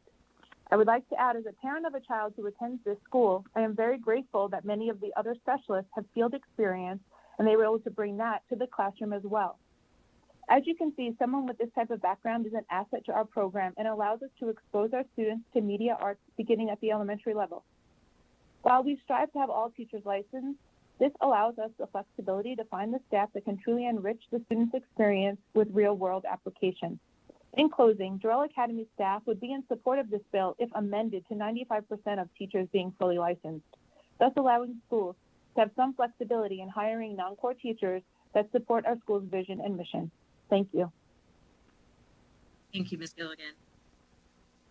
I would like to add, as a parent of a child who attends this school, I am very grateful that many of the other specialists have field experience, and they were able to bring that to the classroom as well. As you can see, someone with this type of background is an asset to our program and allows us to expose our students to media arts beginning at the elementary level. While we strive to have all teachers licensed, this allows us the flexibility to find the staff that can truly enrich the student's experience with real-world application. In closing, Durrell Academy staff would be in support of this bill if amended to 95% of teachers being fully licensed, thus allowing schools to have some flexibility in hiring non-core teachers that support our school's vision and mission. Thank you. Thank you, Ms. Gilligan.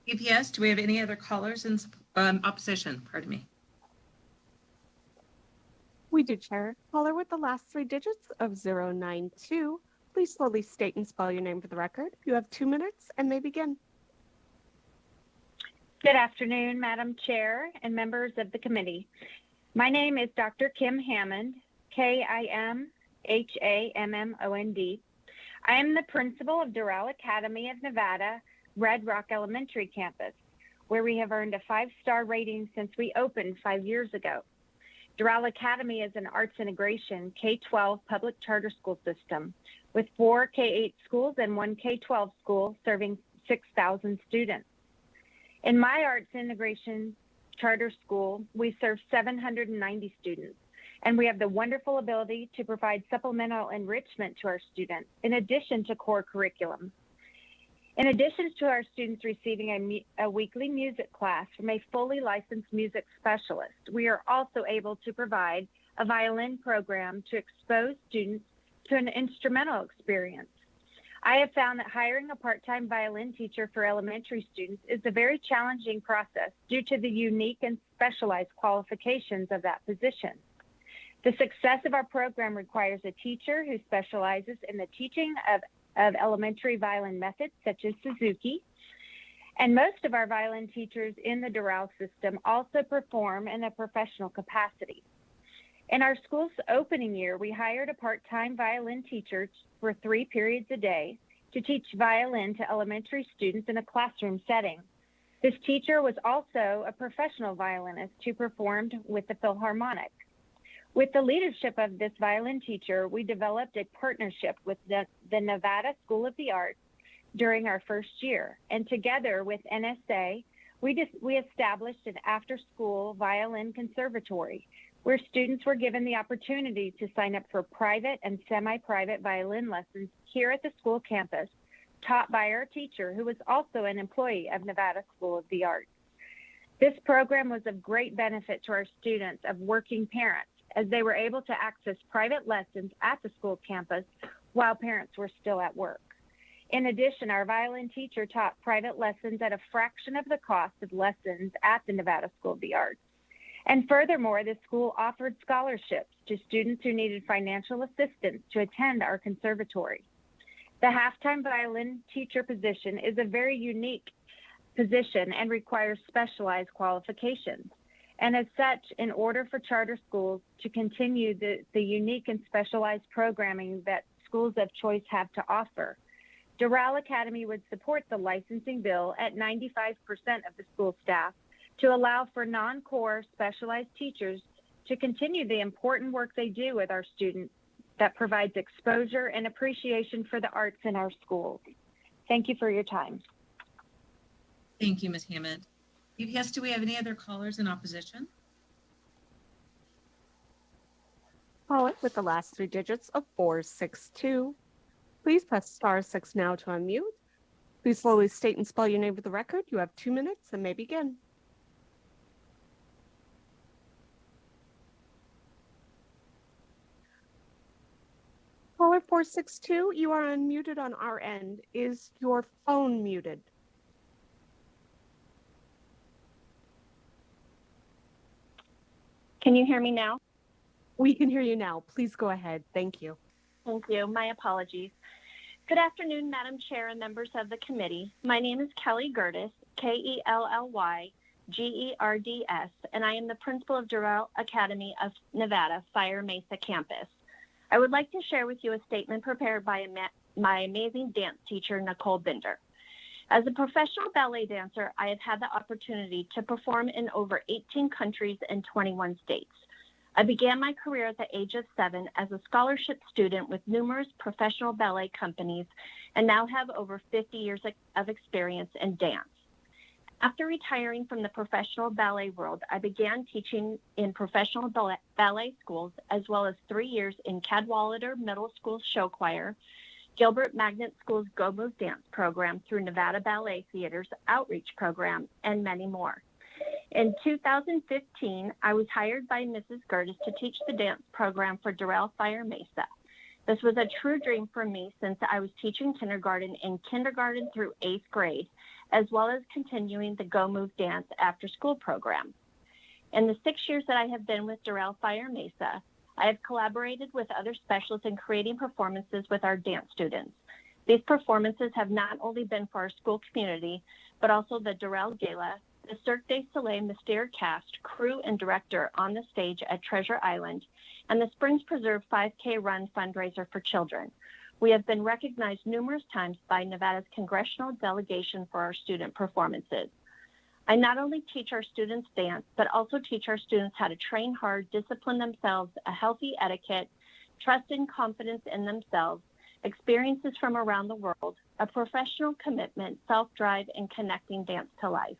EPS, do we have any other callers in opposition? Pardon me. We do, Chair. Caller with the last three digits of 092. Please slowly state and spell your name for the record. You have 2 minutes and may begin. Good afternoon, Madam Chair and members of the committee. My name is Dr. Kim Hammond, Kimhammond. I am the principal of Durrell Academy of Nevada, Red Rock Elementary Campus, where we have earned a 5-star rating since we opened 5 years ago. Durrell Academy is an arts integration K-12 public charter school system with 4 K-8 schools and 1 K-12 school serving 6,000 students. In my arts integration charter school, we serve 790 students, and we have the wonderful ability to provide supplemental enrichment to our students in addition to core curriculum. In addition to our students receiving a weekly music class from a fully licensed music specialist, we are also able to provide a violin program to expose students to an instrumental experience. I have found that hiring a part-time violin teacher for elementary students is a very challenging process due to the unique and specialized qualifications of that position. The success of our program requires a teacher who specializes in the teaching of elementary violin methods such as Suzuki, and most of our violin teachers in the Durrell system also perform in a professional capacity. In our school's opening year, we hired a part-time violin teacher for 3 periods a day to teach violin to elementary students in a classroom setting. This teacher was also a professional violinist who performed with the Philharmonic. With the leadership of this violin teacher, we developed a partnership with the Nevada School of the Arts during our first year, and together with NSA, we established an after-school violin conservatory where students were given the opportunity to sign up for private and semi-private violin lessons here at the school campus, taught by our teacher, who was also an employee of Nevada School of the Arts. This program was of great benefit to our students of working parents, as they were able to access private lessons at the school campus while parents were still at work. In addition, our violin teacher taught private lessons at a fraction of the cost of lessons at the Nevada School of the Arts. And furthermore, the school offered scholarships to students who needed financial assistance to attend our conservatory. The half-time violin teacher position is a very unique position and requires specialized qualifications. And as such, in order for charter schools to continue the unique and specialized programming that schools of choice have to offer, Durrell Academy would support the licensing bill at 95% of the school staff to allow for non-core specialized teachers to continue the important work they do with our students that provides exposure and appreciation for the arts in our schools. Thank you for your time. Thank you, Ms. Hammond. BPS, do we have any other callers in opposition? Caller with the last three digits of 462. Please press *6 now to unmute. Please slowly state and spell your name for the record. You have 2 minutes and may begin. Caller 462, you are unmuted on our end. Is your phone muted? Can you hear me now? We can hear you now. Please go ahead. Thank you. Thank you. My apologies. Good afternoon, Madam Chair and members of the committee. My name is Kelly Gerdes, Kelley Gerdes, and I am the principal of Doral Academy of Nevada, Fire Mesa campus. I would like to share with you a statement prepared by my amazing dance teacher, Nicole Binder. As a professional ballet dancer, I have had the opportunity to perform in over 18 countries and 21 states. I began my career at the age of 7 as a scholarship student with numerous professional ballet companies and now have over 50 years of experience in dance. After retiring from the professional ballet world, I began teaching in professional ballet schools, as well as 3 years in Cadwallader Middle School Show Choir, Gilbert Magnet School's Go Move Dance program through Nevada Ballet Theater's Outreach program, and many more. In 2015, I was hired by Mrs. Gerdes to teach the dance program for Doral Fire Mesa. This was a true dream for me since I was teaching kindergarten through 8th grade, as well as continuing the Go Move Dance after school program. In the 6 years that I have been with Doral Fire Mesa, I have collaborated with other specialists in creating performances with our dance students. These performances have not only been for our school community, but also the Doral Gala, the Cirque du Soleil Mystere cast, crew, and director on the stage at Treasure Island, and the Springs Preserve 5K Run fundraiser for children. We have been recognized numerous times by Nevada's congressional delegation for our student performances. I not only teach our students dance, but also teach our students how to train hard, discipline themselves, a healthy etiquette, trust and confidence in themselves, experiences from around the world, a professional commitment, self-drive, and connecting dance to life.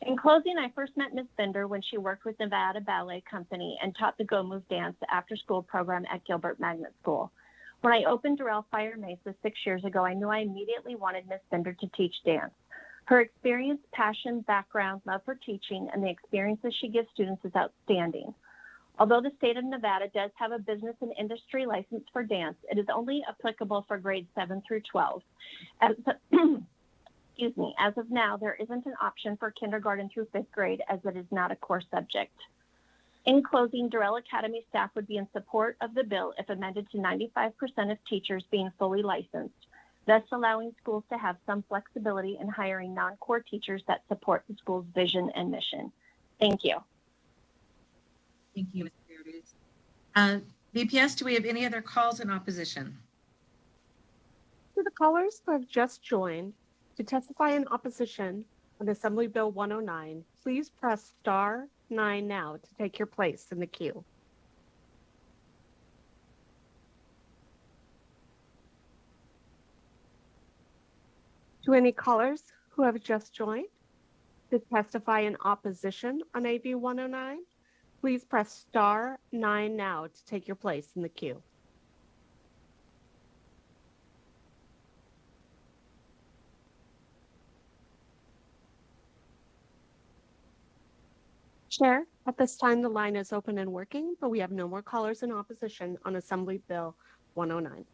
In closing, I first met Ms. Binder when she worked with Nevada Ballet Company and taught the Go Move Dance after-school program at Gilbert Magnet School. When I opened Doral Fire Mesa 6 years ago, I knew I immediately wanted Ms. Binder to teach dance. Her experience, passion, background, love for teaching, and the experiences she gives students is outstanding. Although the state of Nevada does have a business and industry license for dance, it is only applicable for grades 7 through 12. As of now, there isn't an option for kindergarten through 5th grade as it is not a core subject. In closing, Doral Academy staff would be in support of the bill if amended to 95% of teachers being fully licensed, thus allowing schools to have some flexibility in hiring non-core teachers that support the school's vision and mission. Thank you. Thank you, Ms. Gerdes. BPS, do we have any other calls in opposition? To the callers who have just joined, to testify in opposition on Assembly Bill 109, please press *9 now to take your place in the queue. To any callers who have just joined, to testify in opposition on AB 109, please press *9 now to take your place in the queue. Chair, at this time, the line is open and working, but we have no more callers in opposition on Assembly Bill 109.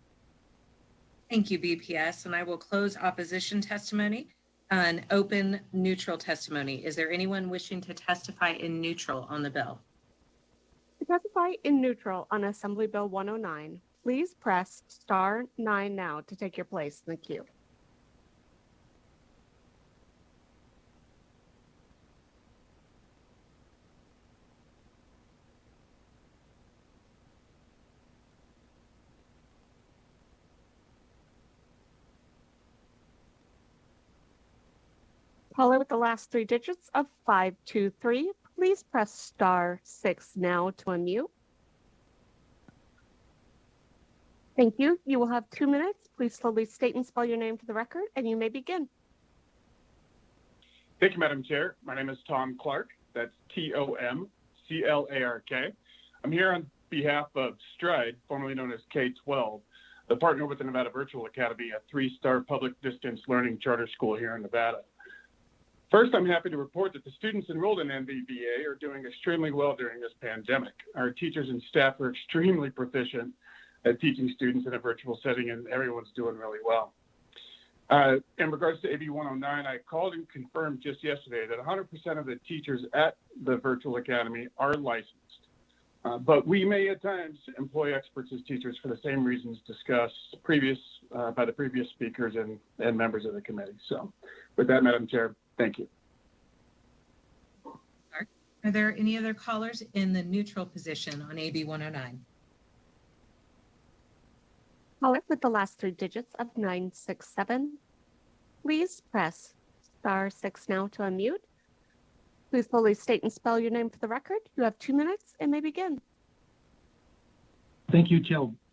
Thank you, BPS, and I will close opposition testimony and open neutral testimony. Is there anyone wishing to testify in neutral on the bill? To testify in neutral on Assembly Bill 109, please press *9 now to take your place in the queue. Caller with the last three digits of 523, please press *6 now to unmute. Thank you. You will have 2 minutes. Please slowly state and spell your name for the record, and you may begin. Thank you, Madam Chair. My name is Tom Clark. That's TOMCLARK. I'm here on behalf of STRIDE, formerly known as K-12, the partner with the Nevada Virtual Academy, a 3-star public distance learning charter school here in Nevada. First, I'm happy to report that the students enrolled in NVVA are doing extremely well during this pandemic. Our teachers and staff are extremely proficient at teaching students in a virtual setting, and everyone's doing really well. In regards to AB 109, I called and confirmed just yesterday that 100% of the teachers at the Virtual Academy are licensed. But we may at times employ experts as teachers for the same reasons discussed by the previous speakers and members of the committee. So with that, Madam Chair, thank you. Are there any other callers in the neutral position on AB 109? Caller with the last 3 digits of 967. Please press *6 now to unmute. Please slowly state and spell your name for the record. You have 2 minutes and may begin. Thank you,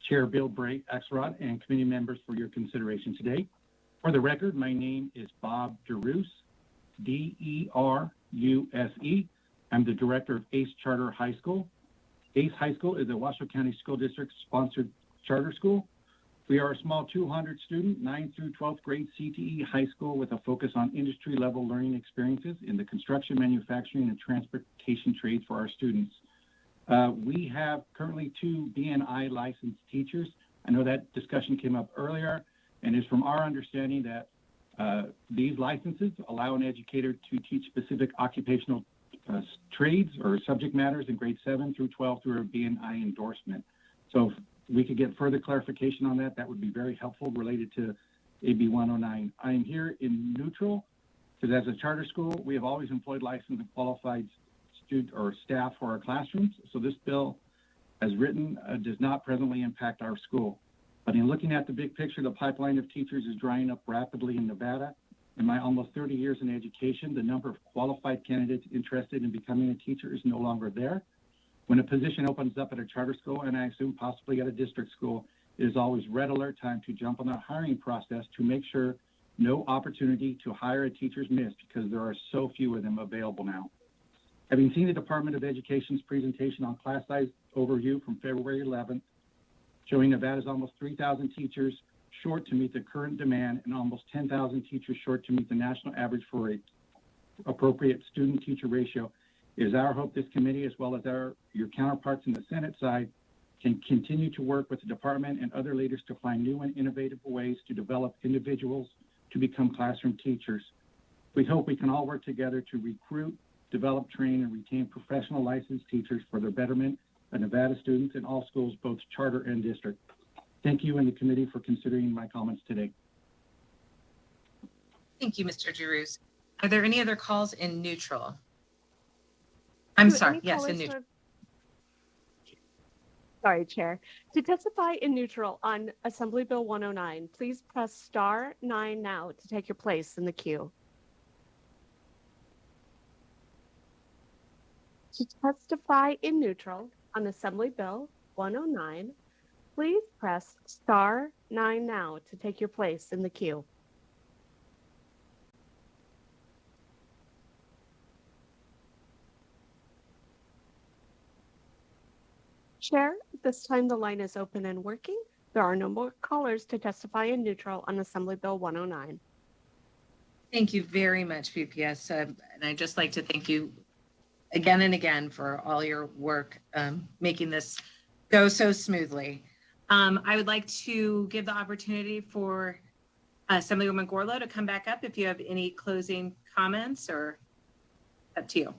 Chair Bill Bray Axelrod and committee members for your consideration today. For the record, my name is Bob DeRuse, D-E-R-U-S-E. I'm the director of ACE Charter High School. ACE High School is a Washoe County School District sponsored charter school. We are a small 200-student, 9th through 12th grade CTE high school with a focus on industry-level learning experiences in the construction, manufacturing, and transportation trades for our students. We have currently 2 BNI licensed teachers. I know that discussion came up earlier, and it's from our understanding that these licenses allow an educator to teach specific occupational trades or subject matters in grade 7 through 12 through a BNI endorsement. So if we could get further clarification on that, that would be very helpful related to AB 109. I am here in neutral because as a charter school, we have always employed licensed and qualified student or staff for our classrooms. So this bill, as written, does not presently impact our school. But in looking at the big picture, the pipeline of teachers is drying up rapidly in Nevada. In my almost 30 years in education, the number of qualified candidates interested in becoming a teacher is no longer there. When a position opens up at a charter school, and I assume possibly at a district school, it is always red alert time to jump on the hiring process to make sure no opportunity to hire a teacher is missed because there are so few of them available now. Having seen the Department of Education's presentation on class size overview from February 11th, showing Nevada's almost 3,000 teachers short to meet the current demand and almost 10,000 teachers short to meet the national average for a appropriate student-teacher ratio, it is our hope this committee, as well as your counterparts in the Senate side, can continue to work with the department and other leaders to find new and innovative ways to develop individuals to become classroom teachers. We hope we can all work together to recruit, develop, train, and retain professional licensed teachers for the betterment of Nevada students in all schools, both charter and district. Thank you and the committee for considering my comments today. Thank you, Mr. DeRuse. Are there any other calls in neutral? I'm sorry, yes, in neutral. Sorry, Chair. To testify in neutral on Assembly Bill 109, please press *9 now to take your place in the queue. To testify in neutral on Assembly Bill 109, please press *9 now to take your place in the queue. Chair, at this time the line is open and working. There are no more callers to testify in neutral on Assembly Bill 109. Thank you very much, VPS. And I'd just like to thank you again and again for all your work making this go so smoothly. I would like to give the opportunity for Assemblywoman Gorlow to come back up if you have any closing comments, or up to you.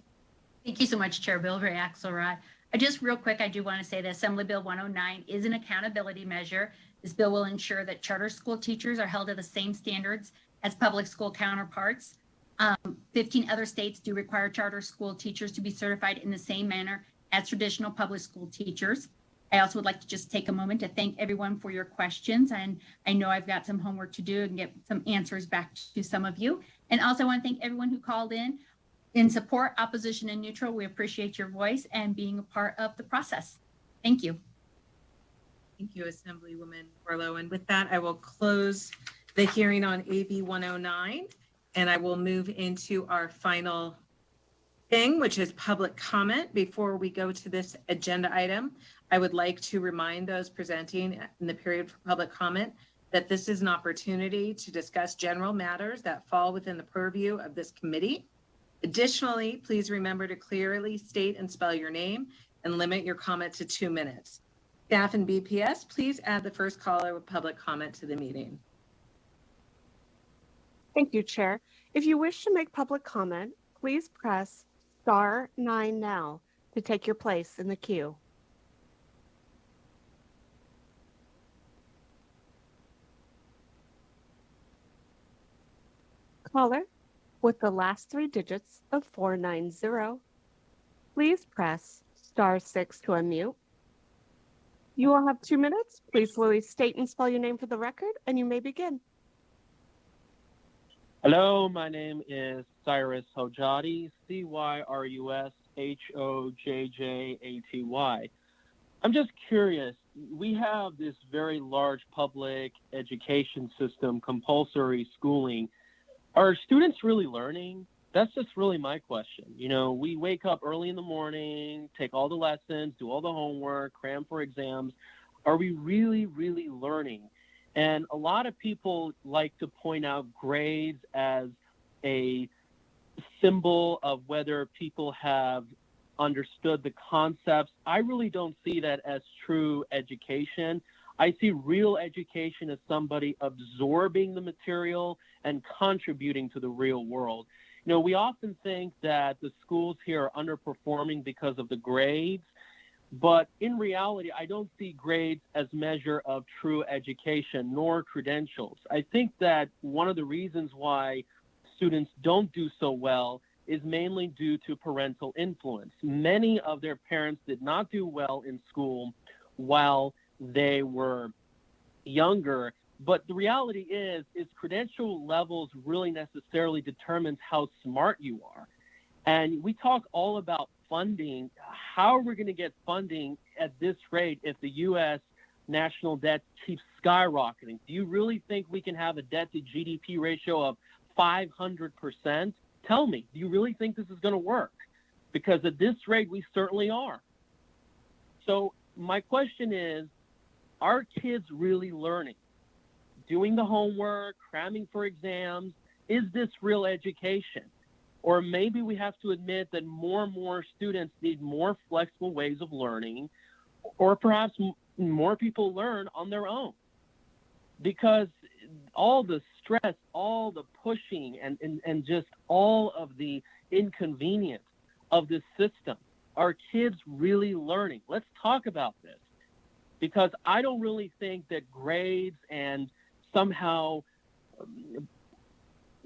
Thank you so much, Chair Bill Bray Axelrod. Just real quick, I do want to say that Assembly Bill 109 is an accountability measure. This bill will ensure that charter school teachers are held to the same standards as public school counterparts. 15 other states do require charter school teachers to be certified in the same manner as traditional public school teachers. I also would like to just take a moment to thank everyone for your questions. And I know I've got some homework to do and get some answers back to some of you. And also I want to thank everyone who called in. In support, opposition, and neutral, we appreciate your voice and being a part of the process. Thank you. Thank you, Assemblywoman Orlo. And with that, I will close the hearing on AB 109, and I will move into our final thing, which is public comment. Before we go to this agenda item, I would like to remind those presenting in the period for public comment that this is an opportunity to discuss general matters that fall within the purview of this committee. Additionally, please remember to clearly state and spell your name and limit your comment to 2 minutes. Staff and BPS, please add the first caller with public comment to the meeting. Thank you, Chair. If you wish to make public comment, please press *9 now to take your place in the queue. Caller with the last 3 digits of 490, please press *6 to unmute. You will have 2 minutes. Please slowly state and spell your name for the record, and you may begin. Hello, my name is Cyrus Hojati, CYRUSHOJJATY. I'm just curious, we have this very large public education system, compulsory schooling. Are students really learning? That's just really my question. You know, we wake up early in the morning, take all the lessons, do all the homework, cram for exams. Are we really, really learning? And a lot of people like to point out grades as a symbol of whether people have understood the concepts. I really don't see that as true education. I see real education as somebody absorbing the material and contributing to the real world. You know, we often think that the schools here are underperforming because of the grades, but in reality, I don't see grades as measure of true education nor credentials. I think that one of the reasons why students don't do so well is mainly due to parental influence. Many of their parents did not do well in school while they were younger. But the reality is credential levels really necessarily determines how smart you are. And we talk all about funding. How are we going to get funding at this rate if the U.S. national debt keeps skyrocketing? Do you really think we can have a debt to GDP ratio of 500%? Tell me, do you really think this is going to work? Because at this rate, we certainly are. So my question is, are kids really learning? Doing the homework, cramming for exams, is this real education? Or maybe we have to admit that more and more students need more flexible ways of learning, or perhaps more people learn on their own. Because all the stress, all the pushing, and just all of the inconvenience of this system, are kids really learning? Let's talk about this. Because I don't really think that grades and somehow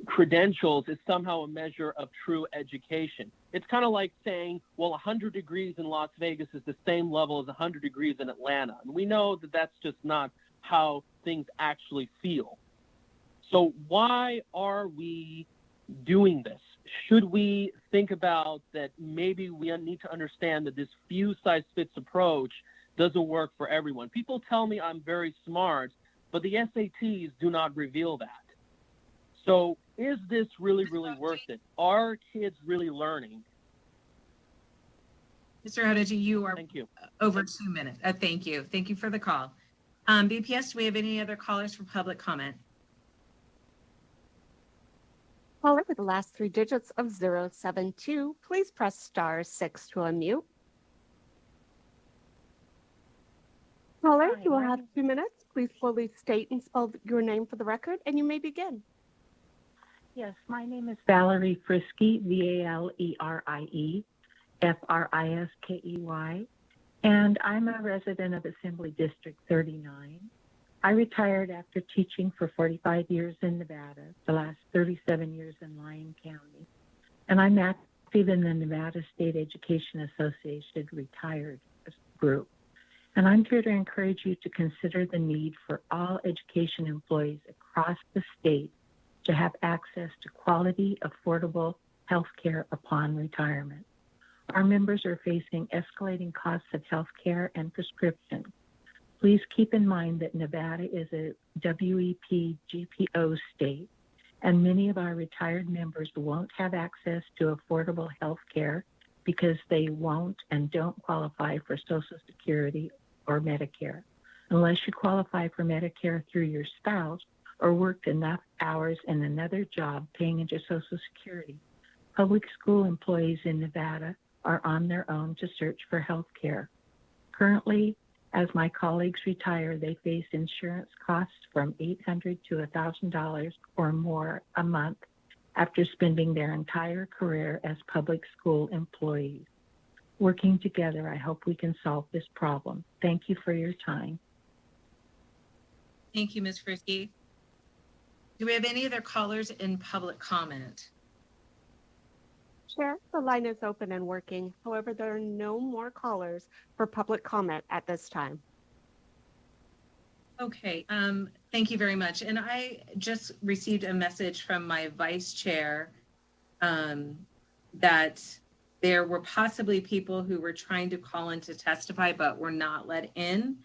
credentials is somehow a measure of true education. It's kind of like saying, well, 100 degrees in Las Vegas is the same level as 100 degrees in Atlanta. And we know that that's just not how things actually feel. So why are we doing this? Should we think about that maybe we need to understand that this few-size-fits approach doesn't work for everyone? People tell me I'm very smart, but the SATs do not reveal that. So is this really, really worth it? Are kids really learning? Mr. Odeji, you are Thank you. Over 2 minutes. Thank you. Thank you for the call. BPS, do we have any other callers for public comment? Caller with the last 3 digits of 072, please press *6 to unmute. Caller, you will have 2 minutes. Please slowly state and spell your name for the record, and you may begin. Yes, my name is Valerie Friskey, Valerie Friskey, and I'm a resident of Assembly District 39. I retired after teaching for 45 years in Nevada, the last 37 years in Lyon County, and I'm active in the Nevada State Education Association retired group. And I'm here to encourage you to consider the need for all education employees across the state to have access to quality, affordable health care upon retirement. Our members are facing escalating costs of health care and prescriptions. Please keep in mind that Nevada is a WEP GPO state, and many of our retired members won't have access to affordable health care because they won't and don't qualify for Social Security or Medicare. Unless you qualify for Medicare through your spouse or worked enough hours in another job paying into Social Security, public school employees in Nevada are on their own to search for health care. Currently, as my colleagues retire, they face insurance costs from $800 to $1,000 or more a month after spending their entire career as public school employees. Working together, I hope we can solve this problem. Thank you for your time. Thank you, Ms. Frisky. Do we have any other callers in public comment? Chair, the line is open and working. However, there are no more callers for public comment at this time. Okay, thank you very much. And I just received a message from my vice chair that there were possibly people who were trying to call in to testify but were not let in.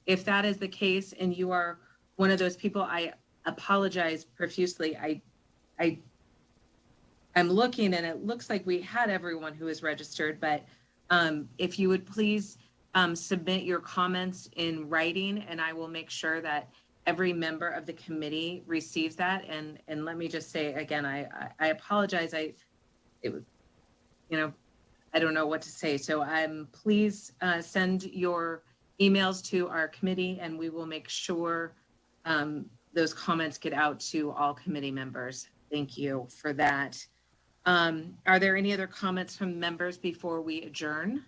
If that is the case and you are one of those people, I apologize profusely. I'm looking and it looks like we had everyone who is registered, but if you would please submit your comments in writing, and I will make sure that every member of the committee receives that. And let me just say again, I apologize. It was, you know, I don't know what to say. So please send your emails to our committee, and we will make sure those comments get out to all committee members. Thank you for that. Are there any other comments from members before we adjourn?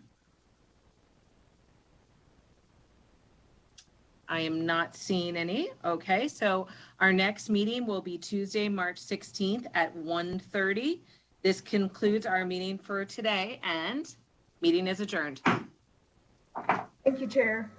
I am not seeing any. Okay, so our next meeting will be Tuesday, March 16th at 1:30. This concludes our meeting for today, and meeting is adjourned. Thank you, Chair.